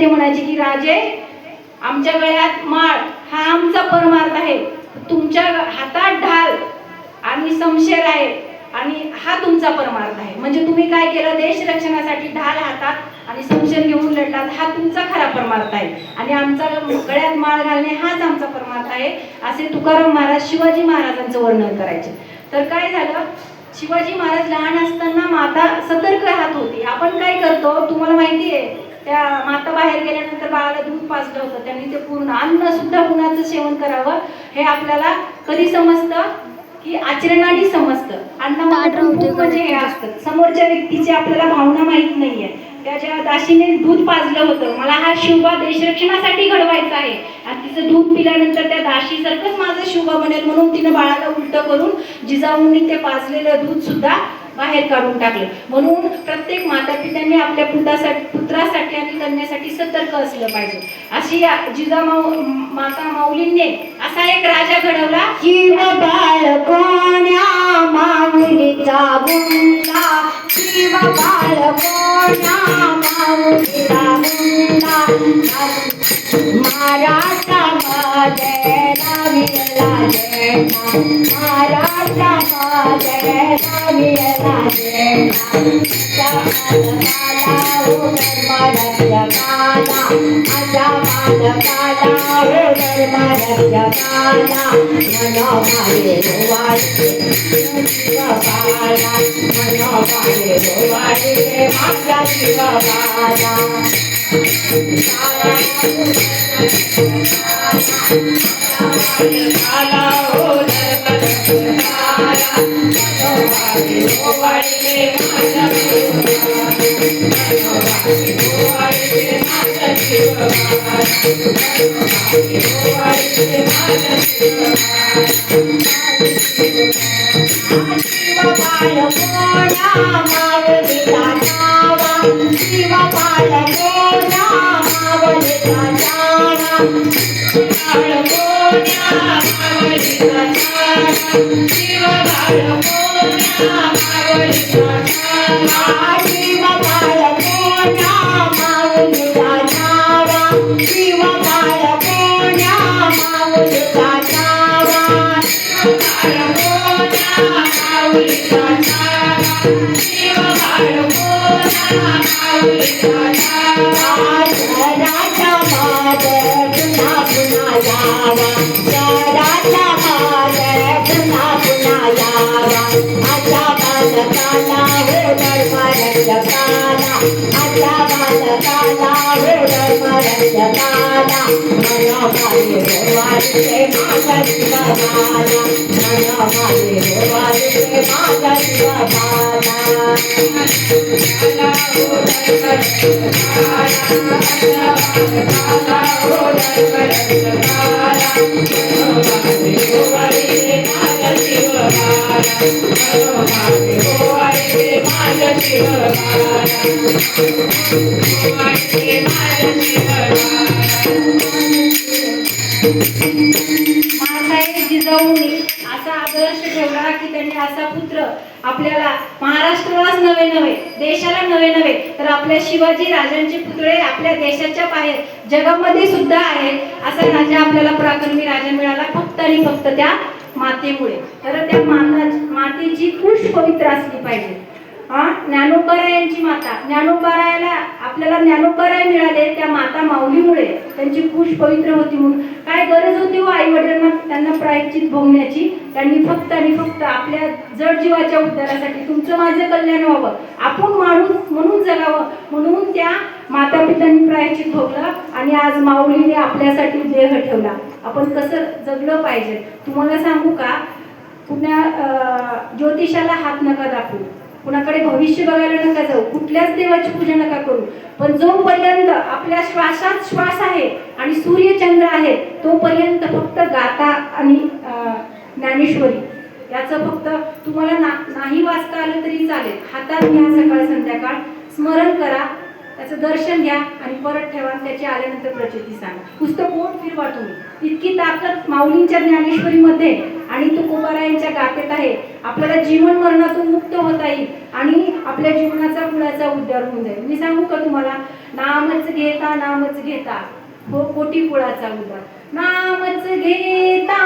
ते म्हणायचे की राजे, आमच्या गळ्यात माळ हा आमचा परमार्थ आहे, तुमच्या हातात ढाल आणि शमशेर आहे आणि हा तुमचा परमार्थ आहे. म्हणजे तुम्ही काय केलं, देश रक्षणासाठी ढाल हातात आणि शमशेर घेऊन लढलात, हा तुमचा खरा परमार्थ आहे आणि आमचा गळ्यात माळ घालणे हाच आमचा परमार्थ आहे, असे तुकाराम महाराज शिवाजी महाराजांचं वर्णन करायचे. तर काय झालं, शिवाजी महाराज लहान असताना माता सतर्क राहत होती. आपण काय करतो तुम्हाला माहिती आहे, त्या माता बाहेर गेल्यानंतर बाळाला दूध पाजलं होतं, त्यांनी ते पूर्ण अन्न सुद्धा कुणाचं सेवन करावं हे आपल्याला कधी समजतं की आचरणाने समजतं. अन्नामध्ये खूप म्हणजे हे असतं, समोरच्या व्यक्तीची आपल्याला भावना माहीत नाहीये. त्याच्या दासीने दूध पाजलं होतं, मला हा शिवबा देशरक्षणासाठी घडवायचा आहे, आणि तिचं दूध पिल्यानंतर त्या दासीसारखंच माझं शिवबा बनेल म्हणून तिनं बाळाला उलट करून जिजाऊंनी ते पाजलेलं दूध सुद्धा बाहेर काढून टाकलं. म्हणून प्रत्येक माता पित्यांनी आपल्या पुत्रासाठी आणि कन्यासाठी सतर्क असलं पाहिजे. अशी माता माऊलींनी असा एक राजा घडवला. शिव बाळ कोण्या माऊलीचा गुंडा, शिव बाळ कोण्या माऊलीचा गुंडा, महाराष्ट्रामध्ये लाविला झेंडा, महाराष्ट्रामध्ये लाविला झेंडा, धर्माच्या काला, आजा बालकाला हो धर्माच्या काला, मनोभावे रोवाडे शिवबाला, मनोभावे रोवाडे माझा शिवबाला. काला हो धर्माच्या काला, मनोभावे रोवाडे माझा महासाहेब जिजाऊंनी असा आदर्श ठेवला की त्यांनी असा पुत्र आपल्याला महाराष्ट्रालाच नव्हे देशाला नव्हे तर आपल्या शिवाजी राजांचे पुतळे आपल्या देशाच्या बाहेर जगामध्ये सुद्धा आहेत. असा राजा आपल्याला पराक्रमी राजा मिळाला फक्त आणि फक्त त्या मातेमुळे. तर त्या मातेची कुश पवित्र असली पाहिजे. ज्ञानोबारायांची माता, ज्ञानोबारायाला आपल्याला ज्ञानोबाराय मिळाले त्या माता माऊलीमुळे, त्यांची कुश पवित्र होती. म्हणून काय गरज होती व आई वडिलांना त्यांना प्रायश्चित भोगण्याची. त्यांनी फक्त आणि फक्त आपल्या जड जीवाच्या उद्धारासाठी, तुमचं माझं कल्याण व्हावं, आपण माणूस म्हणून जगावं म्हणून त्या माता पित्यांनी प्रायश्चित भोगलं. आणि आज माऊलीने आपल्यासाठी देह ठेवला. आपण कसं जगलं पाहिजे तुम्हाला सांगू का? पुण्या ज्योतिषाला हात नका दाखवू, कुणाकडे भविष्य बघायला नका जाऊ, कुठल्याच देवाची पूजा नका करू. पण जोपर्यंत आपल्या श्वासात श्वास आहे आणि सूर्यचंद्र आहे तोपर्यंत फक्त गाथा आणि ज्ञानेश्वरी याचं फक्त तुम्हाला नाही वाचता आलं तरी चालेल. हातात घ्या, सकाळ संध्याकाळ स्मरण करा, त्याचं दर्शन घ्या आणि परत ठेवा. त्याची आल्यानंतर प्रचिती सांगा. पुस्तक कोण फिरवा तुम्ही. इतकी ताकद माऊलींच्या ज्ञानेश्वरीमध्ये आणि तुकोबारायांच्या गाथेत आहे. आपल्याला जीवन मरणातून मुक्त होता येईल आणि आपल्या जीवनाचा कुळाचा उद्धार होऊन जाईल. मी सांगू का तुम्हाला, नामच घेता हो कोटी कुळाचा उद्धार. नामच घेता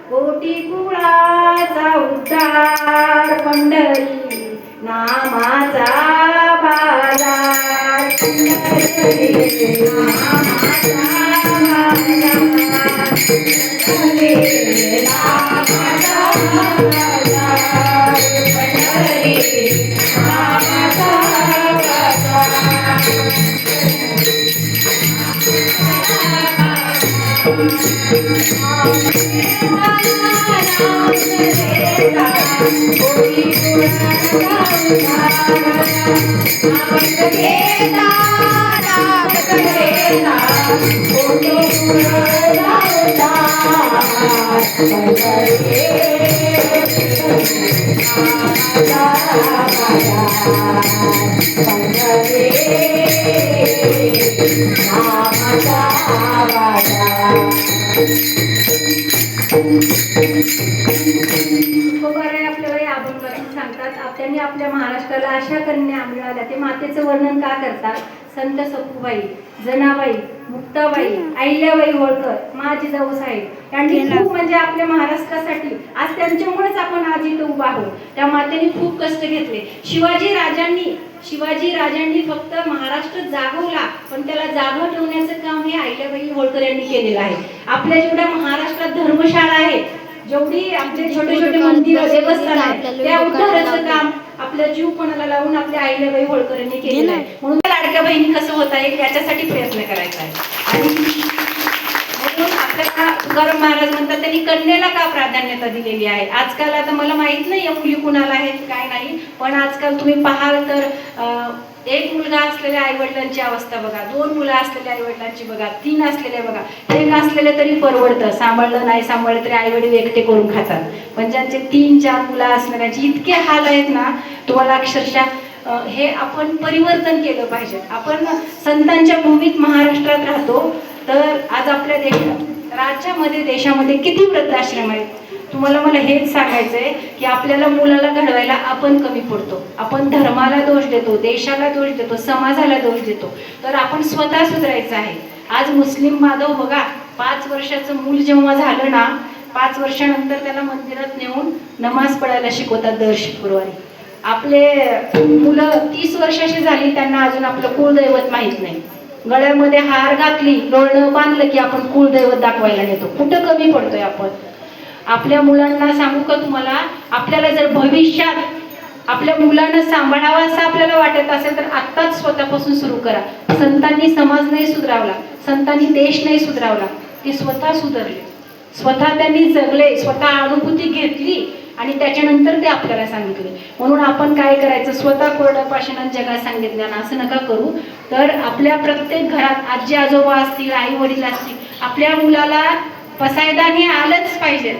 कोटी कुळाचा उद्धार. पंढरी नामाचा बाजार, पंढरी नामाचा बाजार. तुकोबाराय आपल्याला या अभंगातून सांगतात, त्यांनी आपल्या महाराष्ट्राला अशा कन्या मिळाल्या. ते मातेचं वर्णन का करतात? संत सखूबाई, जनाबाई, मुक्ताबाई, अहिल्याबाई होळकर, मा जिजाऊ साहेब यांनी खूप म्हणजे आपल्या महाराष्ट्रासाठी आज त्यांच्यामुळेच आपण आज इथं उभा आहोत. त्या मातेने खूप कष्ट घेतले. शिवाजी राजांनी फक्त महाराष्ट्र जागवला, पण त्याला जागं ठेवण्याचं काम हे अहिल्याबाई होळकर यांनी केलेलं आहे. आपल्या जेवढ्या महाराष्ट्रात धर्मशाळा आहे, जेवढी आपले छोटे छोटे मंदिर देवस्थान आहे, त्या उद्धाराचं काम आपल्या जीव कोणाला लावून आपल्या अहिल्याबाई होळकर यांनी केलेलं आहे. म्हणून लाडक्या बहिणी कसं होता येईल याच्यासाठी प्रयत्न करायचा आहे. आणि म्हणून आपल्याला तुकाराम महाराज म्हणतात त्यांनी कन्येला का प्राधान्यता दिलेली आहे. आजकाल आता मला माहित नाही या मुली कुणाला आहेत काय नाही, पण आजकाल तुम्ही पाहाल तर एक मुलगा असलेल्या आईवडिलांची अवस्था बघा, 2 मुलं असलेल्या आईवडिलांची बघा, 3 असलेले बघा. एक असलेले तरी परवडतं, सांभाळलं नाही सांभाळलं तरी आईवडील एकटे करून खातात. पण ज्यांचे 3-4 मुलं असणाऱ्यांचे इतके हाल आहेत ना, तुम्हाला अक्षरशः हे आपण परिवर्तन केलं पाहिजे. आपण संतांच्या भूमीत महाराष्ट्रात राहतो, तर आज आपल्या राज्यामध्ये देशामध्ये किती वृद्धाश्रम आहेत. तुम्हाला मला हेच सांगायचंय की आपल्याला मुलाला घडवायला आपण कमी पडतो. आपण धर्माला दोष देतो, देशाला दोष देतो, समाजाला दोष देतो. तर आपण स्वतः सुधारायचं आहे. आज मुस्लिम बांधव बघा, 5 वर्षाचं मूल जेव्हा झालं ना, 5 वर्षानंतर त्याला मंदिरात नेऊन नमाज पडायला शिकवतात दर शुक्रवारी. आपले मुलं 30 वर्षाची झाली, त्यांना अजून आपलं कुलदैवत माहीत नाही. गळ्यामध्ये हार घातली, डोळं बांधलं की आपण कुलदैवत दाखवायला नेतो. कुठं कमी पडतोय आपण. आपल्या मुलांना सांगू का तुम्हाला, आपल्याला जर भविष्यात आपल्या मुलांना सांभाळावं असं आपल्याला वाटत असेल तर आत्ताच स्वतःपासून सुरू करा. संतांनी समाज नाही सुधारवला, संतांनी देश नाही सुधारवला, ते स्वतः सुधारले, स्वतः त्यांनी जगले, स्वतः अनुभूती घेतली आणि त्याच्यानंतर ते आपल्याला सांगितले. म्हणून आपण काय करायचं, स्वतः कोरड्या पाषाणात जगात सांगितलं असं नका करू. तर आपल्या प्रत्येक घरात आजी आजोबा असतील, आई वडील असतील, आपल्या मुलाला पसायदान हे आलंच पाहिजे.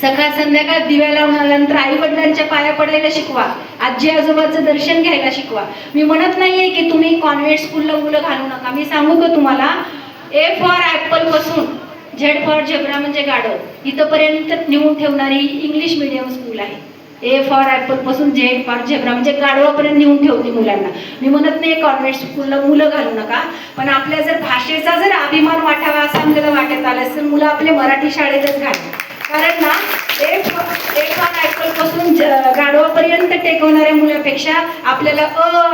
सकाळ संध्याकाळ दिव्या लावून आल्यानंतर आई वडिलांच्या पाया पडायला शिकवा, आजी आजोबाचं दर्शन घ्यायला शिकवा. मी म्हणत नाहीये की तुम्ही कॉन्व्हेंट स्कूलला मुलं घालू नका. मी सांगू का तुम्हाला, A फॉर ॲपल पासून Z फॉर झेब्रा म्हणजे गाढव इथपर्यंत नेऊन ठेवणारी इंग्लिश मीडियम स्कूल आहे. A फॉर ॲपल पासून Z फॉर झेब्रा म्हणजे गाढवापर्यंत नेऊन ठेवते मुलांना. मी म्हणत नाही कॉन्व्हेंट स्कूलला मुलं घालू नका, पण आपल्या जर भाषेचा जर अभिमान वाटावा असं आपल्याला वाटत आलं तर मुलं आपले मराठी शाळेतच घाला. कारण ना A फॉर ॲपल पासून गाढवापर्यंत टेकवणाऱ्या मुलापेक्षा आपल्याला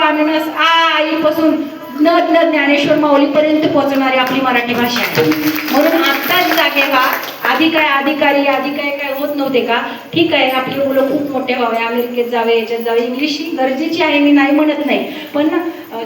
अननस आईपासून न ज्ञानेश्वर माऊलीपर्यंत पोहोचणारी आपली मराठी भाषा आहे. म्हणून आत्ताच जागे व्हा. आधी काय होत नव्हते का? ठीक आहे, आपली मुलं खूप मोठे व्हावे, अमेरिकेत जावे, याच्यात जावे, इंग्लिश गरजेची आहे मी नाही म्हणत नाही, पण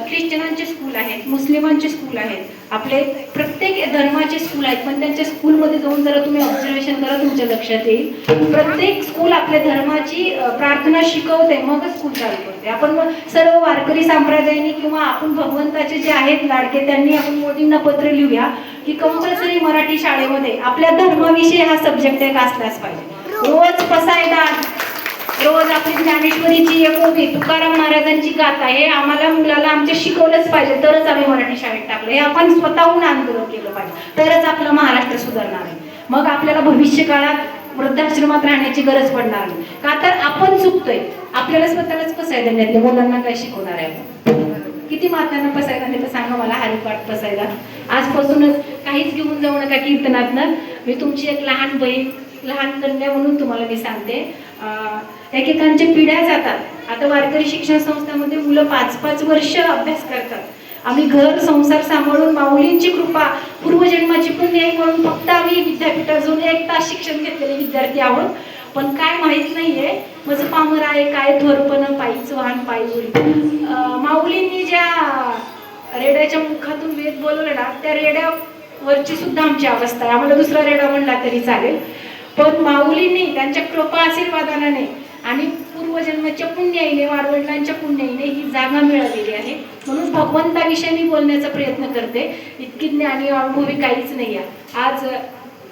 ख्रिश्चनांचे स्कूल आहेत, मुस्लिमांचे स्कूल आहेत, आपले प्रत्येक धर्माचे स्कूल आहेत. पण त्यांच्या स्कूलमध्ये जाऊन जरा तुम्ही ऑब्झर्वेशन करा, तुमच्या लक्षात येईल. प्रत्येक स्कूल आपल्या धर्माची प्रार्थना शिकवते, मगच स्कूल चालू करते. आपण सर्व वारकरी संप्रदायाने किंवा आपण भगवंताचे जे आहेत लाडके त्यांनी आपण मोदींना पत्र लिहूया की कंपल्सरी मराठी शाळेमध्ये आपल्या धर्माविषयी हा सब्जेक्ट एक असलाच पाहिजे. रोज पसायदान, रोज आपली ज्ञानेश्वरीची एक ओवी, तुकाराम महाराजांची गाथा हे आम्हाला मुलाला आमच्या शिकवलंच पाहिजे. तरच आम्ही मराठी शाळेत टाकलं. हे आपण स्वतःहून आंदोलन केलं पाहिजे, तरच आपलं महाराष्ट्र सुधारणार आहे. मग आपल्याला भविष्य काळात वृद्धाश्रमात राहण्याची गरज पडणार नाही. का तर आपण चुकतोय, आपल्याला स्वतःलाच पसायदान येते, मुलांना काय शिकवणार आहे. किती मातांना पसायदान येतं सांगा मला, हरिपाठ पसायदान. आजपासूनच काहीच घेऊन जाऊ नका कीर्तनातनं. मी तुमची एक लहान बहीण, लहान कन्या म्हणून तुम्हाला मी सांगते. एकेकांच्या पिढ्या जातात. आता वारकरी शिक्षण संस्थांमध्ये मुलं 5-5 वर्ष अभ्यास करतात. आम्ही घर संसार सांभाळून माऊलींची कृपा, पूर्वजन्माची पुण्य म्हणून फक्त आम्ही विद्यापीठात जाऊन 1 तास शिक्षण घेतलेले विद्यार्थी आहोत. पण काय माहीत नाहीये माझं पामर आहे काय थोरपण, पायीच वाहन पायी उडी. माऊलींनी ज्या रेड्याच्या मुखातून वेद बोलवलं ना, त्या रेड्यावरची सुद्धा आमची अवस्था आहे. आम्हाला दुसरा रेडा म्हणला तरी चालेल, पण माऊलींनी त्यांच्या कृपा आशीर्वादाने आणि पूर्वजन्माच्या पुण्याईने, वाडवडिलांच्या पुण्याईने ही जागा मिळालेली आहे. म्हणून भगवंताविषयी मी बोलण्याचा प्रयत्न करते. इतकी ज्ञानी अनुभवी काहीच नाही आहे. आज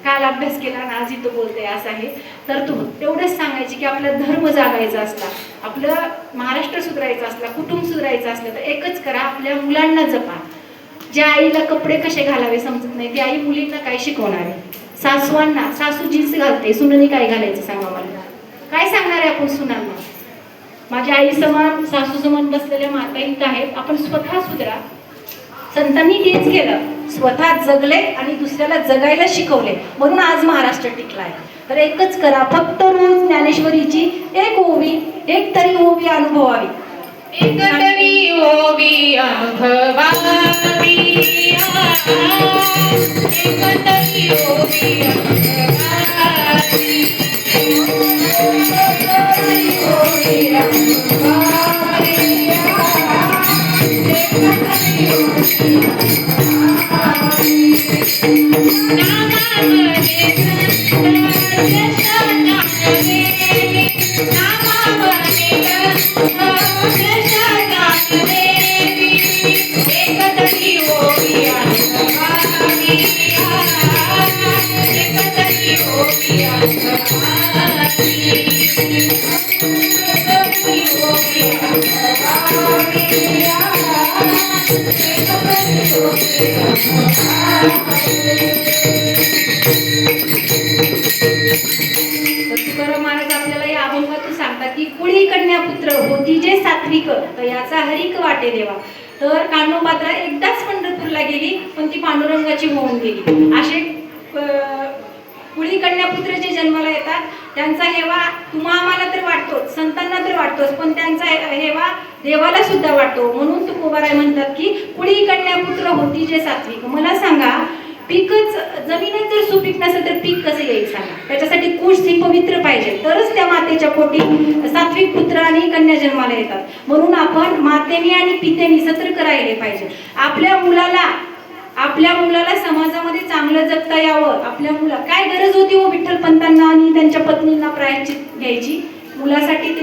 काल अभ्यास केला आणि आज इथं बोलते असं आहे. तर तेवढंच सांगायचे की आपला धर्म जागायचा असला, आपलं महाराष्ट्र सुधारायचं असला, कुटुंब सुधारायचं असलं तर एकच करा, आपल्या मुलांना जपा. ज्या आईला कपडे कसे घालावे समजत नाही ती आई मुलींना काय शिकवणार आहे? सासवांना, सासू जीन्स घालते, सुनेने काय घालायचं सांगा मला? काय सांगणार आहे आपण सुनांना? माझ्या आई समान, सासू समान बसलेल्या माता इथं आहेत. आपण स्वतः सुधरा. संतांनी तेच केलं, स्वतः जगले आणि दुसऱ्याला जगायला शिकवले, म्हणून आज महाराष्ट्र टिकला आहे. तर एकच करा, फक्त रोज ज्ञानेश्वरीची एक ओवी, एक तरी ओवी अनुभवावी. एक तरी ओवी अनुभवावी, एक तरी ओवी अनुभवावी, तुकाराम महाराज आपल्याला या अभंगातून सांगतात की कुळी कन्या पुत्र होती जे सात्विक, तर याचा हरिक वाटे देवा. तर कान्होपात्रा एकदाच पंढरपूरला गेली, पण ती पांडुरंगाची होऊन गेली. असे कुळी कन्या पुत्र जे जन्माला येतात त्यांचा हेवा तुम्हा आम्हाला तर वाटतोच, संतांना तर वाटतोच, पण त्यांचा हेवा देवाला सुद्धा वाटतो. म्हणून तुकोबाराय म्हणतात की कुळी कन्या पुत्र होती जे सात्विक. मला सांगा, पीकच, जमीनच जर सुपीक नसेल तर पीक कसं येईल सांगा? त्याच्यासाठी कुश ही पवित्र पाहिजे, तरच त्या मातेच्या पोटी सात्विक पुत्र आणि कन्या जन्माला येतात. म्हणून आपण मातेने आणि पितेने सतर्क राहिले पाहिजे. आपल्या मुलाला समाजामध्ये चांगलं जगता यावं. आपल्या मुला काय गरज होती हो विठ्ठल पंतांना आणि त्यांच्या पत्नींना प्रायश्चित घ्यायची? मुलासाठी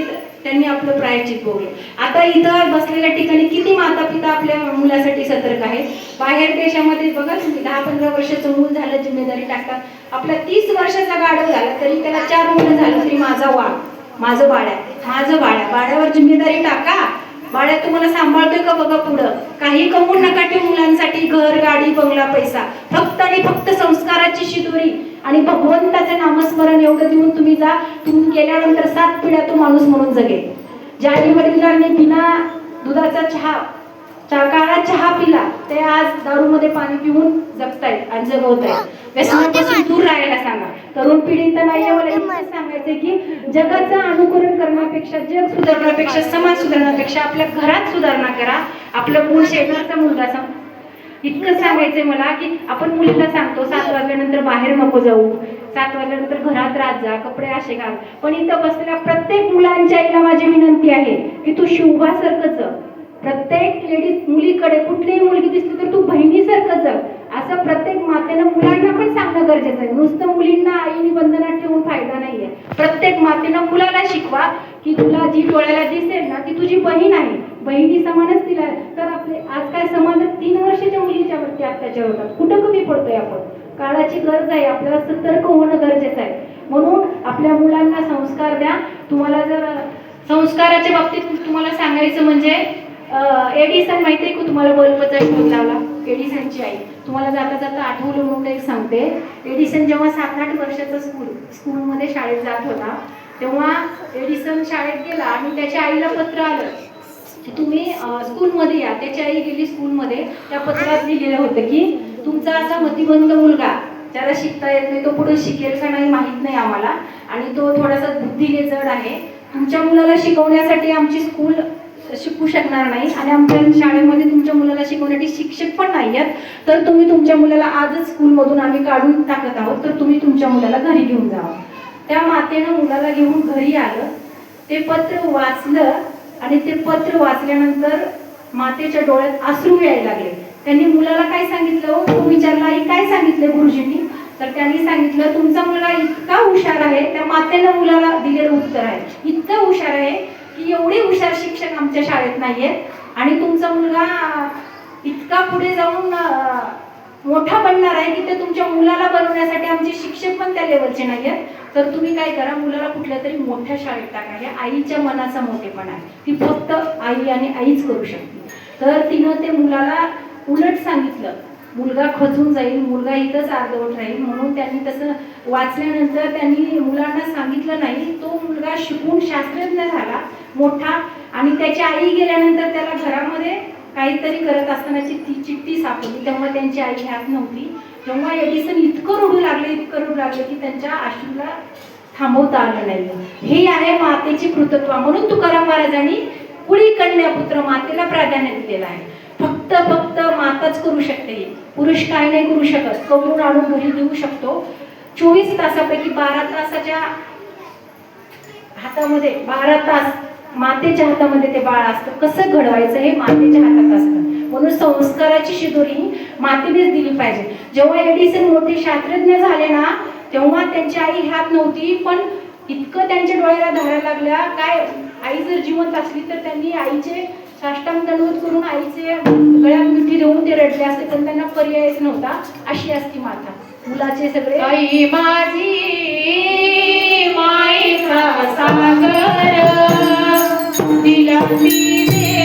त्यांनी आपलं प्रायश्चित भोगलं. आता इथं बसलेल्या ठिकाणी किती माता पिता आपल्या मुलासाठी सतर्क आहेत. बाहेर देशामध्ये बघा तुम्ही, 10-15 वर्षाचं मूल झालं जिम्मेदारी टाकतात. आपला 30 वर्षाचा गाढव झाला तरी त्याला 4 मुलं झालं तरी माझं बाळ्या, बाळ्यावर जिम्मेदारी टाका. बाळ्या तुम्हाला सांभाळतोय का बघा पुढं. काही कमवून नका ठेवू मुलांसाठी घर, गाडी, बंगला, पैसा. फक्त आणि फक्त संस्काराची शिदोरी आणि भगवंताचं नामस्मरण एवढं देऊन तुम्ही जा. तुम्ही गेल्यानंतर 7 पिढ्या तो माणूस म्हणून जगेल. ज्या आई वडिलांनी बिना दुधाचा काळा चहा पिला ते आज दारूमध्ये पाणी पिऊन जगतायत आणि जगवतायत. व्यसनापासून दूर राहायला सांगा. तरुण पिढी तर नाही, मला इतकंच सांगायचंय की जगाचं अनुकरण करण्यापेक्षा, जग सुधारण्यापेक्षा, समाज सुधारण्यापेक्षा आपल्या घरात सुधारणा करा. आपलं मूळ शेजारचा मुलगा इतकं सांगायचंय मला की आपण मुलीला सांगतो 7 वाजल्यानंतर बाहेर नको जाऊ, 7 वाजल्यानंतर घरात राहत जा, कपडे असे घाल. पण इथं बसलेल्या प्रत्येक मुलांच्या आईला माझी विनंती आहे की तू शिवभासारखं जग. प्रत्येक लेडीज मुलीकडे कुठलीही मुलगी दिसली तर तू बहिणीसारखं जग. असं प्रत्येक मातेनं मुलांना पण सांगणं गरजेचं आहे. नुसतं मुलींना आईने बंधनात ठेवून फायदा नाहीये. प्रत्येक मातेनं मुलाला शिकवा की तुला जी डोळ्याला दिसेल ना ती तुझी बहीण आहे, बहिणी समानच तिला. तर आपले आज काय समाजात 3 वर्षाच्या मुलीच्या वरती अत्याचार होतात. कुठं कमी पडतोय आपण? काळाची गरज आहे, आपल्याला सतर्क होणं गरजेचं आहे. म्हणून आपल्या मुलांना संस्कार द्या. तुम्हाला जर संस्काराच्या बाबतीत तुम्हाला सांगायचं म्हणजे एडिसन माहिती आहे का तुम्हाला? बल्बचा शोध लावला एडिसनची आई. तुम्हाला जाता जाता आठवलं म्हणून एक सांगते. एडिसन जेव्हा 7-8 वर्षाचा स्कूलमध्ये शाळेत जात होता तेव्हा एडिसन शाळेत गेला आणि त्याच्या आईला पत्र आलं की तुम्ही स्कूलमध्ये या. त्याची आई गेली स्कूलमध्ये. त्या पत्रात लिहिलेलं होतं की तुमचा असा मतिमंद मुलगा, ज्याला शिकता येत नाही, तो पुढे शिकेल का नाही माहीत नाही आम्हाला, आणि तो थोडासा बुद्धीने जड आहे. तुमच्या मुलाला शिकवण्यासाठी आमची स्कूल शिकू शकणार नाही आणि आमच्या शाळेमध्ये तुमच्या मुलाला शिकवण्यासाठी शिक्षक पण नाही आहेत. तर तुम्ही तुमच्या मुलाला आजच स्कूलमधून आम्ही काढून टाकत आहोत, तर तुम्ही तुमच्या मुलाला घरी घेऊन जावा. त्या मातेनं मुलाला घेऊन घरी आलं, ते पत्र वाचलं आणि ते पत्र वाचल्यानंतर मातेच्या डोळ्यात अश्रू यायला लागले. त्यांनी मुलाला काय सांगितलं? तो विचारला, आई काय सांगितलं गुरुजींनी? तर त्यांनी सांगितलं तुमचा मुलगा इतका हुशार आहे, त्या मातेनं मुलाला दिलेलं उत्तर आहे, इतका हुशार आहे की एवढे हुशार शिक्षक आमच्या शाळेत नाहीयेत आणि तुमचा मुलगा इतका पुढे जाऊन मोठा बनणार आहे की ते तुमच्या मुलाला बनवण्यासाठी आमचे शिक्षक पण त्या लेवलचे नाही आहेत. तर तुम्ही काय करा, मुलाला कुठल्या तरी मोठ्या शाळेत टाका. हे आईच्या मनाचा मोठेपणा आहे, ती फक्त आई आणि आईच करू शकते. तर तिनं ते मुलाला उलट सांगितलं, मुलगा खचून जाईल, मुलगा इथंच अर्धवट राहील. म्हणून त्यांनी तसं वाचल्यानंतर त्यांनी मुलांना सांगितलं नाही. तो मुलगा शिकून शास्त्रज्ञ झाला मोठा आणि त्याची आई गेल्यानंतर त्याला घरामध्ये काहीतरी करत असतानाची ती चिठ्ठी सापडली. तेव्हा त्यांची आई ह्यात नव्हती. तेव्हा एडिसन इतकं रडू लागले की त्यांच्या अश्रूला थांबवता आलं नाही. हे आहे मातेची कृतत्व. म्हणून तुकाराम महाराजांनी कुळी कन्या पुत्र मातेला प्राधान्य दिलेलं आहे. फक्त माताच करू शकते, पुरुष काय नाही करू शकत. करून आणून घरी देऊ शकतो. 24 तासापैकी 12 तासाच्या हातामध्ये 12 तास मातेच्या हातामध्ये ते बाळ असतं. कसं घडवायचं हे मातेच्या हातात असतं. म्हणून संस्काराची शिदोरी मातेनेच दिली पाहिजे. जेव्हा एडिसन मोठे शास्त्रज्ञ झाले ना, तेव्हा त्यांची आई ह्यात नव्हती, पण इतकं त्यांच्या डोळ्याला धारा लागल्या. काय आई जर जिवंत असली तर त्यांनी आईचे साष्टांग दंडवत करून आईचे गळ्यात मिठी देऊन ते रडले असते, पण त्यांना पर्यायच नव्हता. अशी असती माता. मुलाचे सगळे आई माझी मायेचा सागर तिला दिले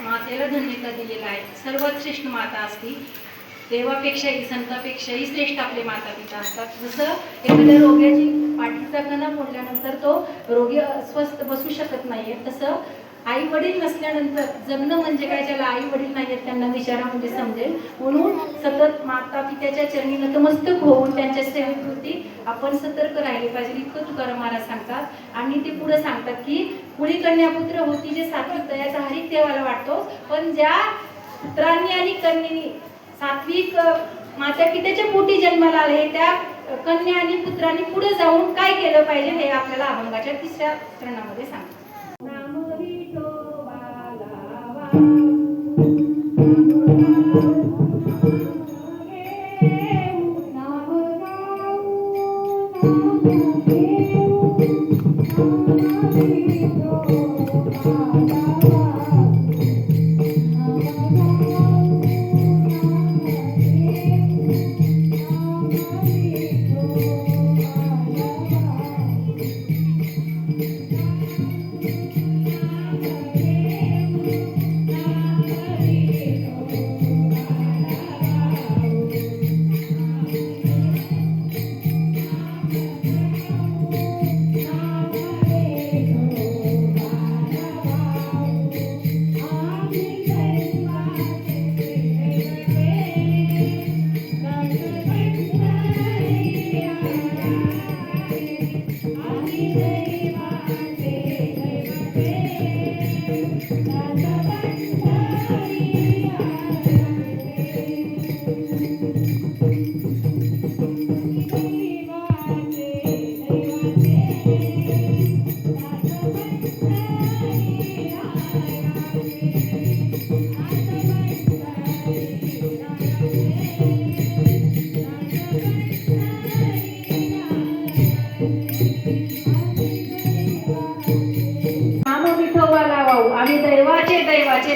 मातेला धन्यता दिलेला आहे. सर्वात श्रेष्ठ माता असती. देवापेक्षाही संतापेक्षाही श्रेष्ठ आपले माता पिता असतात. जसं एखाद्या रोग्याची पाठीचा कणा मोडल्यानंतर तो रोगी स्वस्थ बसू शकत नाहीये, तसं आई वडील नसल्यानंतर जगणं म्हणजे काय, ज्याला आई वडील नाहीयेत त्यांना विचारा म्हणजे समजेल. म्हणून सतत माता पित्याच्या चरणी नतमस्तक होऊन त्यांच्या सेवेप्रती आपण सतर्क राहिले पाहिजे, इतकं तुकाराम महाराज सांगतात. आणि ते पुढे सांगतात की कुळी कन्या पुत्र होती जे सात्विक दयाचा हरिक देवाला वाटतो, पण ज्या पुत्रांनी आणि कन्येनी सात्विक माता पित्याच्या पोटी जन्माला आले त्या कन्या आणि पुत्रांनी पुढे जाऊन काय केलं पाहिजे हे आपल्याला अभंगाच्या 3ऱ्या चरणामध्ये सांगतात.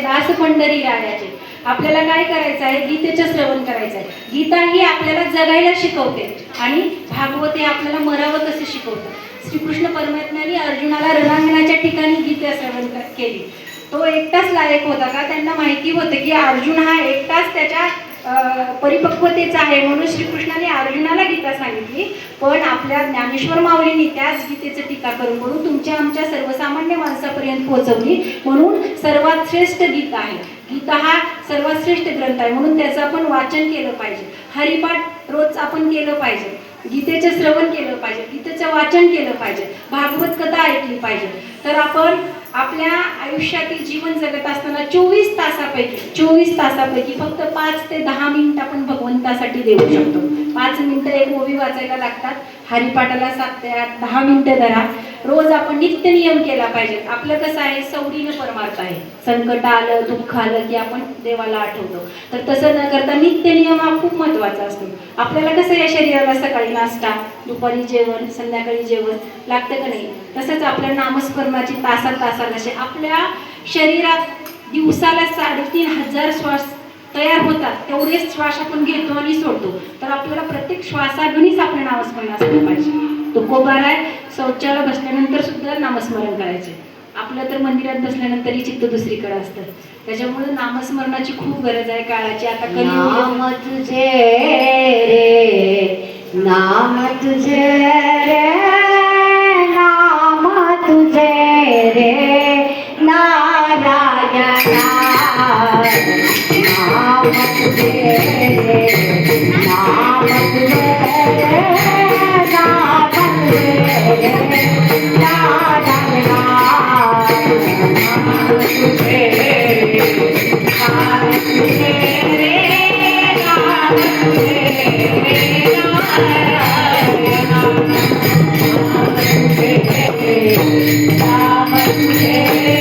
दास पंढरी रायाचे. आपल्याला काय करायचं आहे? गीतेचं श्रवण करायचं आहे. गीता ही आपल्याला जगायला शिकवते आणि भागवत हे आपल्याला मरावं कसं शिकवतं. श्रीकृष्ण परमात्म्याने अर्जुनाला रणांगणाच्या ठिकाणी गीता श्रवण केली. तो एकटाच लायक होता का? त्यांना माहिती होतं की अर्जुन हा एकटाच त्याच्या परिपक्वतेचा आहे, म्हणून श्रीकृष्णाने अर्जुनाला गीता सांगितली. पण आपल्या ज्ञानेश्वर माऊलींनी त्याच गीतेचं टीका करून तुमच्या आमच्या सर्वसामान्य माणसापर्यंत पोहोचवली. म्हणून सर्वात श्रेष्ठ गीता आहे. गीता हा सर्वात श्रेष्ठ ग्रंथ आहे, म्हणून त्याचं आपण वाचन केलं पाहिजे. हरिपाठ रोज आपण केलं पाहिजे. गीतेचं श्रवण केलं पाहिजे. गीतेचं वाचन केलं पाहिजे. भागवत कथा ऐकली पाहिजे. तर आपण आपल्या आयुष्यातील जीवन जगत असताना 24 तासापैकी फक्त 5 ते 10 मिनिट आपण भगवंतासाठी देऊ शकतो. 5 मिनिटं एक ओवी वाचायला लागतात. हरिपाठाला 7 ते 8 10 मिनिटं धरा. रोज आपण नित्य नियम केला पाहिजे. आपलं कसं आहे? सवडीनं परमार्थ आहे. संकट आलं, दुःख आलं की आपण देवाला आठवतो. तर तसं न करता नित्य नियम हा खूप महत्त्वाचा असतो. आपल्याला कसं या शरीराला सकाळी नाश्ता, दुपारी जेवण, संध्याकाळी जेवण लागतं का नाही? तसंच आपल्या नामस्मरणाची तासाला आपल्या शरीरात दिवसाला 3,500 श्वास तयार होतात. तेवढेच श्वास आपण घेतो आणि सोडतो. तर आपल्याला प्रत्येक श्वासागणीच आपलं नामस्मरण असलं पाहिजे. तुकोबार आहे, शौचाला बसल्यानंतर सुद्धा नामस्मरण करायचे. आपलं तर मंदिरात बसल्यानंतरही चित्त दुसरीकडे असतं. त्याच्यामुळे नामस्मरणाची खूप गरज आहे काळाची. आता नाम तुझे रे, नाम तुझे रे, नाम तुझे रे नारायणा, नाम तुझे रे, नाम तुझे रे, नाम तुझे रे नारायणा, नाम तुझे रे, नाम तुझे रे, नाम तुझे रे नारायणा, नाम तुझे रे, नाम तुझे रे, नाम तुझे रे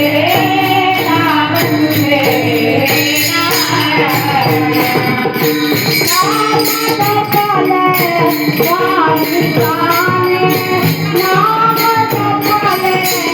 नारायणा, नाम जपले वाहिकाने, नाम जपले वाहिकाने,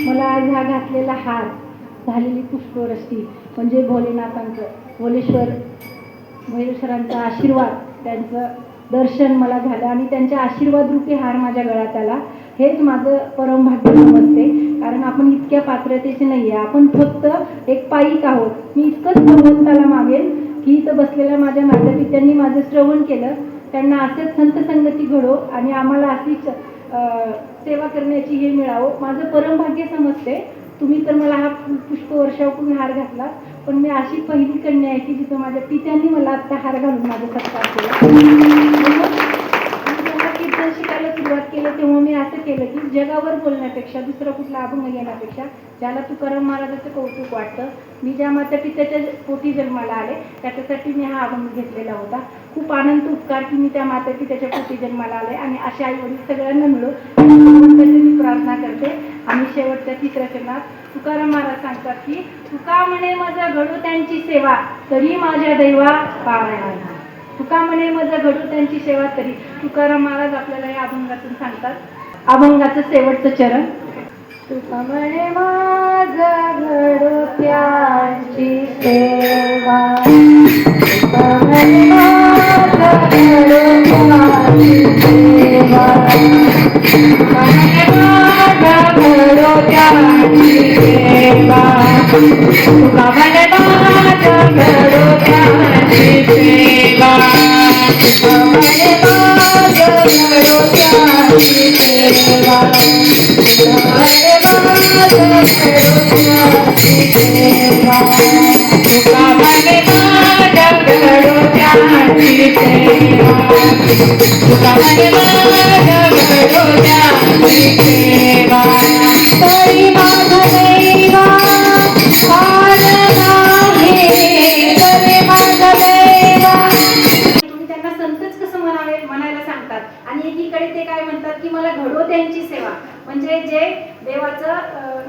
मला आज हा घातलेला हार, झालेली पुष्पवृष्टी म्हणजे भोलेनाथांचं, भैरवेश्वरांचा आशीर्वाद, त्यांचं दर्शन मला झालं आणि त्यांच्या आशीर्वाद रूपी हार माझ्या गळ्यात आला. हेच माझं परमभाग्य समजते. कारण आपण इतक्या पात्रतेचे नाही आहे. आपण फक्त एक पायिक आहोत. मी इतकंच भगवंताला मागेन की इथं बसलेल्या माझ्या मातापित्यांनी माझं श्रवण केलं, त्यांना असेच संत संगती घडो आणि आम्हाला अशीच सेवा करण्याची हे मिळावं, माझं परमभाग्य समजते. तुम्ही तर मला हा पुष्पवर्षावरून हार घातला, पण मी अशी पहिली कन्या आहे की जिथं माझ्या पित्यांनी मला आत्ता हार घालून माझा सत्कार केला. मी जेव्हा कीर्तन शिकायला सुरुवात केली केलं तेव्हा मी असं केलं की जगावर बोलण्यापेक्षा दुसरा कुठला अभंग घेण्यापेक्षा ज्याला तुकाराम महाराजाचं कौतुक वाटतं, मी ज्या मातापित्याच्या पोटी जन्माला आले त्याच्यासाठी मी हा अभंग घेतलेला होता. खूप आनंद उपकार की मी त्या मातापित्याच्या पोटी जन्माला आले आणि अशा आईवडील सगळ्यांना मिळून भगवंताची मी प्रार्थना करते. आणि शेवटच्या तिसऱ्या चरणात तुकाराम महाराज सांगतात की तुका म्हणे माझं घडू त्यांची सेवा तरी माझ्या दैवा पावणार. तुका म्हणे माझं घडू त्यांची सेवा तरी. तुकाराम महाराज आपल्याला या अभंगातून सांगतात. अभंगाचं शेवटचं चरण. तुका म्हणे माझं घडू त्यांची सेवा, तुका म्हणे माझं घडू त्यांची सेवा, तुका म्हणे माझं घडू त्यांची सेवा, तुका म्हणे माझं घडू त्यांची सेवा, तुका म्हणे माझं घडू त्यांची सेवा, तुका म्हणे माझं घडू त्यांची सेवा, तुका म्हणे माझं घडू त्यांची सेवा, तुका म्हणे माझं घडू त्यांची सेवा, तरी माझं दैवा पार नाही, तरी माझं दैवा. तुम्ही त्यांना संतच कसं म्हणायला सांगतात. आणि एकीकडे ते काय म्हणतात की मला घडो त्यांची सेवा, म्हणजे जे देवाचं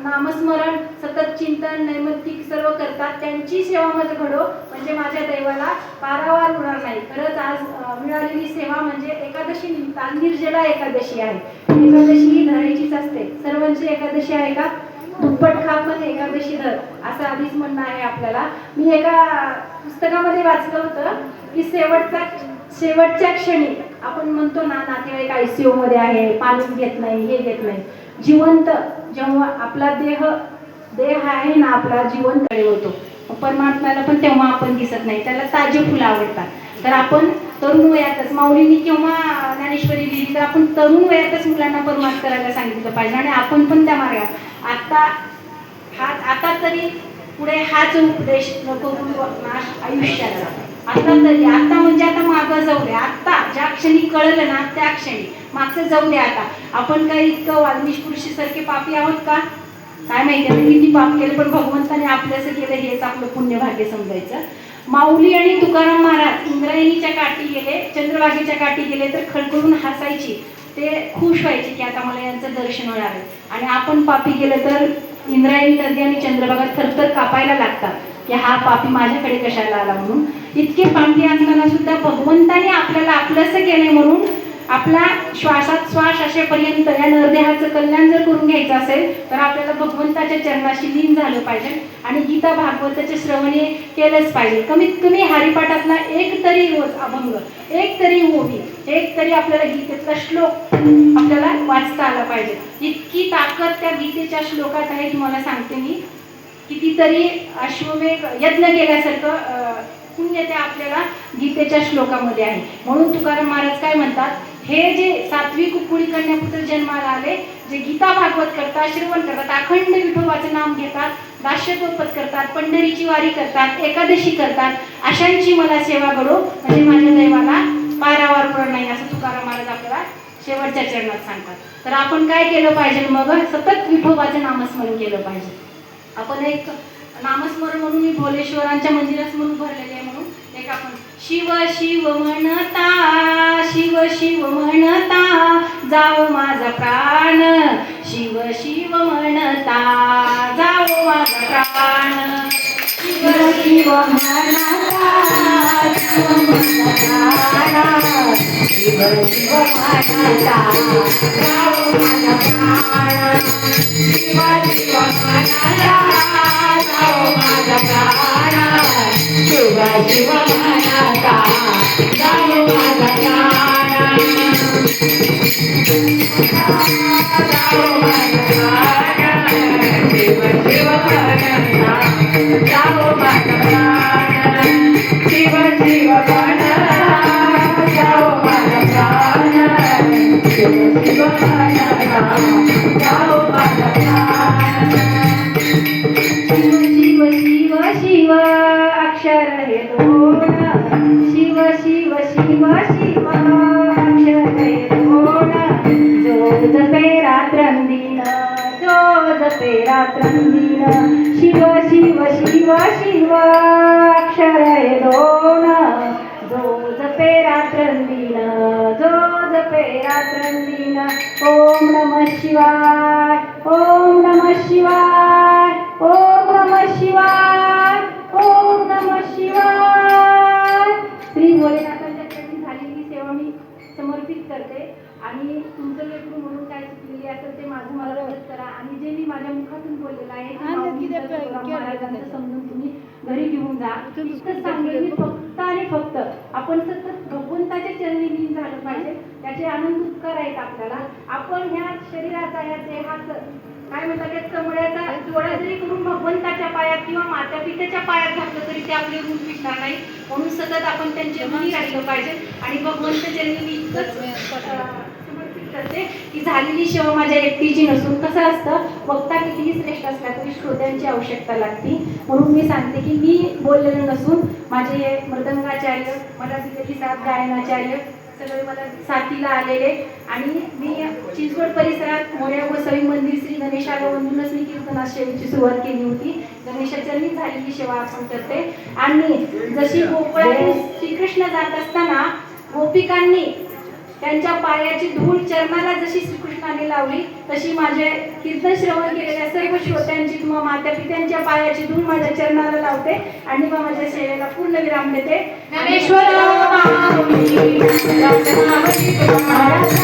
नामस्मरण सतत चिंतन नैमित्तिक सर्व करतात त्यांची सेवा माझं घडो, म्हणजे माझ्या दैवाला पारावार होणार नाही. खरंच आज मिळालेली सेवा म्हणजे एकादशी निमित्त निर्जला एकादशी आहे. एकादशी ही धरायचीच असते. सर्वांची एकादशी आहे का? दुप्पट खाप मध्ये एकादशी धर असं आधीच म्हणणं आहे आपल्याला. मी एका पुस्तकामध्ये वाचलं होतं की शेवटच्या क्षणी आपण म्हणतो ना, नातेवाईक ICU मध्ये आहे, पाणीच घेत नाही, हे घेत नाही. जिवंत जेव्हा आपला देह आहे ना आपला जिवंत होतो, परमात्म्याला पण तेव्हा आपण दिसत नाही, त्याला ताजे फुलं आवडतात. तर आपण तरुण वयातच, माऊलींनी किंवा ज्ञानेश्वरी लिहिली तर आपण तरुण वयातच मुलांना परमार्थ करायला सांगितलं पाहिजे. आणि आपण पण त्या मार्गात आता तरी पुढे हाच उपदेश नको नाश आयुष्याचा. आता म्हणजे आता मागं जाऊ द्या. आता ज्या क्षणी कळलं ना त्या क्षणी मागचं जाऊ द्या. आता आपण काही इतकं वाल्मिकी सारखे पापी आहोत का? काय माहिती आहे किती पाप केलं, पण भगवंताने आपल्याचं केलं हेच आपलं पुण्यभाग्य समजायचं. माऊली आणि तुकाराम महाराज इंद्रायणीच्या काठी गेले, चंद्रभागेच्या काठी गेले तर खळखळून हसायची. ते खुश व्हायचे की आता मला यांचं दर्शन होणार आहे. आणि आपण पापी गेलं तर इंद्रायणी नदी आणि चंद्रभागा थरथर कापायला लागतात की हा पापी माझ्याकडे कशाला आला म्हणून. इतके पापी असताना सुद्धा भगवंताने आपल्याला आपलंसं केलंय म्हणून आपला श्वासात श्वास असेपर्यंत या नरदेहाचं कल्याण जर करून घ्यायचं असेल तर आपल्याला भगवंताच्या चरणाशी लीन झालं पाहिजे आणि गीता भागवताचे श्रवणे केलंच पाहिजे. कमीत कमी हरिपाठातला एक तरी रोज अभंग, एक तरी ओवी, एक तरी आपल्याला गीतेतला श्लोक आपल्याला वाचता आला पाहिजे. इतकी ताकद त्या गीतेच्या श्लोकात आहे. तुम्हाला सांगते मी, कितीतरी अश्वमेध यज्ञ केल्यासारखं पुण्य त्या आपल्याला गीतेच्या श्लोकामध्ये आहे. म्हणून तुकाराम महाराज काय म्हणतात, हे जे सात्विक कुळी कन्यापुत्र जन्माला आले, जे गीता भागवत करतात, श्रवण करतात, अखंड विठोबाचं नाम घेतात, दास्यतोपत करतात, पंढरीची वारी करतात, एकादशी करतात, अशांची मला सेवा घडो, म्हणजे माझ्या दैवाला पारावार होणार नाही असं तुकाराम महाराज आपल्याला शेवटच्या चरणात सांगतात. तर आपण काय केलं पाहिजे मग? सतत विठोबाचं नामस्मरण केलं पाहिजे. आपण एक नामस्मरण म्हणून मी भोलेश्वरांच्या मंदिरात म्हणून भरलेले आहे. म्हणून एक आपण शिव शिव म्हणता, शिव शिव म्हणता जाओ माझा प्राण, शिव शिव म्हणता जाओ माझा प्राण, शिव शिव म्हणता जाओ माझा प्राण, शिव शिव म्हणता जाओ माझा प्राण, शिव शिव म्हणता जाओ माझा प्राण, शिव शिव म्हणता जाओ माझा प्राण, जाओ माझा प्राण, शिव शिव म्हणता जाओ माझा प्राण, शिव शिव म्हणता जाओ माझा प्राण, शिव शिव म्हणता जाओ माझा प्राण. शिव शिव शिव अक्षर हे दोन, शिव शिव शिव शिव अक्षर हे दोन, जो रात्रंदिन शिव शिव शिव शिव अक्षर हे दोन जो जपे रात्रंदिन जो जपे रात्रंदिन ओम नमः शिवाय ओम नमः शिवाय ओम नमः शिवाय ओम नमः शिवाय. श्री भोलेनाथांच्या चरणी झालेली सेवा मी समर्पित करते आणि तुमचं लेकरू म्हणून काय चुकलेली असेल ते माझं मला मदत करा आणि जे मी माझ्या मुखातून बोललेलं आहे ते महाराजांचं समजून तुम्ही घरी घेऊन जा. इतकंच सांगेन मी फक्त आणि फक्त आपण सतत भगवंताच्या चरणी लीन झालं पाहिजे. त्याचे आनंद उपकार आहेत आपल्याला. आपण ह्या शरीराचा ह्या देहाचं काय म्हणतात त्या चमड्याचा जोडा जरी करून भगवंताच्या पायात किंवा माता पित्याच्या पायात घातलं तरी ते आपले ऋण फिटणार नाही. म्हणून सतत आपण त्यांचे ऋणी राहिलं पाहिजे आणि भगवंत चरणी मी इतकंच समर्पित करते की झालेली सेवा माझ्या एकटीची नसून कसं असतं वक्ता कितीही श्रेष्ठ असला तरी श्रोत्यांची आवश्यकता लागते. म्हणून मी सांगते की मी बोललेलं नसून माझे मृदंगाचार्य मला दिलेली साथ गायनाचार्य सगळे मला साथीला आलेले आणि मी चिंचवड परिसरात मोर्या गोसावी मंदिर श्री गणेशाला वंदूनच मी कीर्तनास सेवेची सुरुवात केली होती. गणेशाचरणी झालेली सेवा आपण करते. आणि जशी गोकुळातून श्रीकृष्ण जात असताना गोपिकांनी त्यांच्या पायाची धूळ चरणाला जशी श्रीकृष्णाने लावली तशी माझे कीर्तन श्रवण केलेल्या सर्व श्रोत्यांची किंवा माता पित्यांच्या पायाची धूळ माझ्या चरणाला लावते आणि मग माझ्या सेवेला पूर्ण विराम देते. ज्ञानेश्वर माऊली महाराज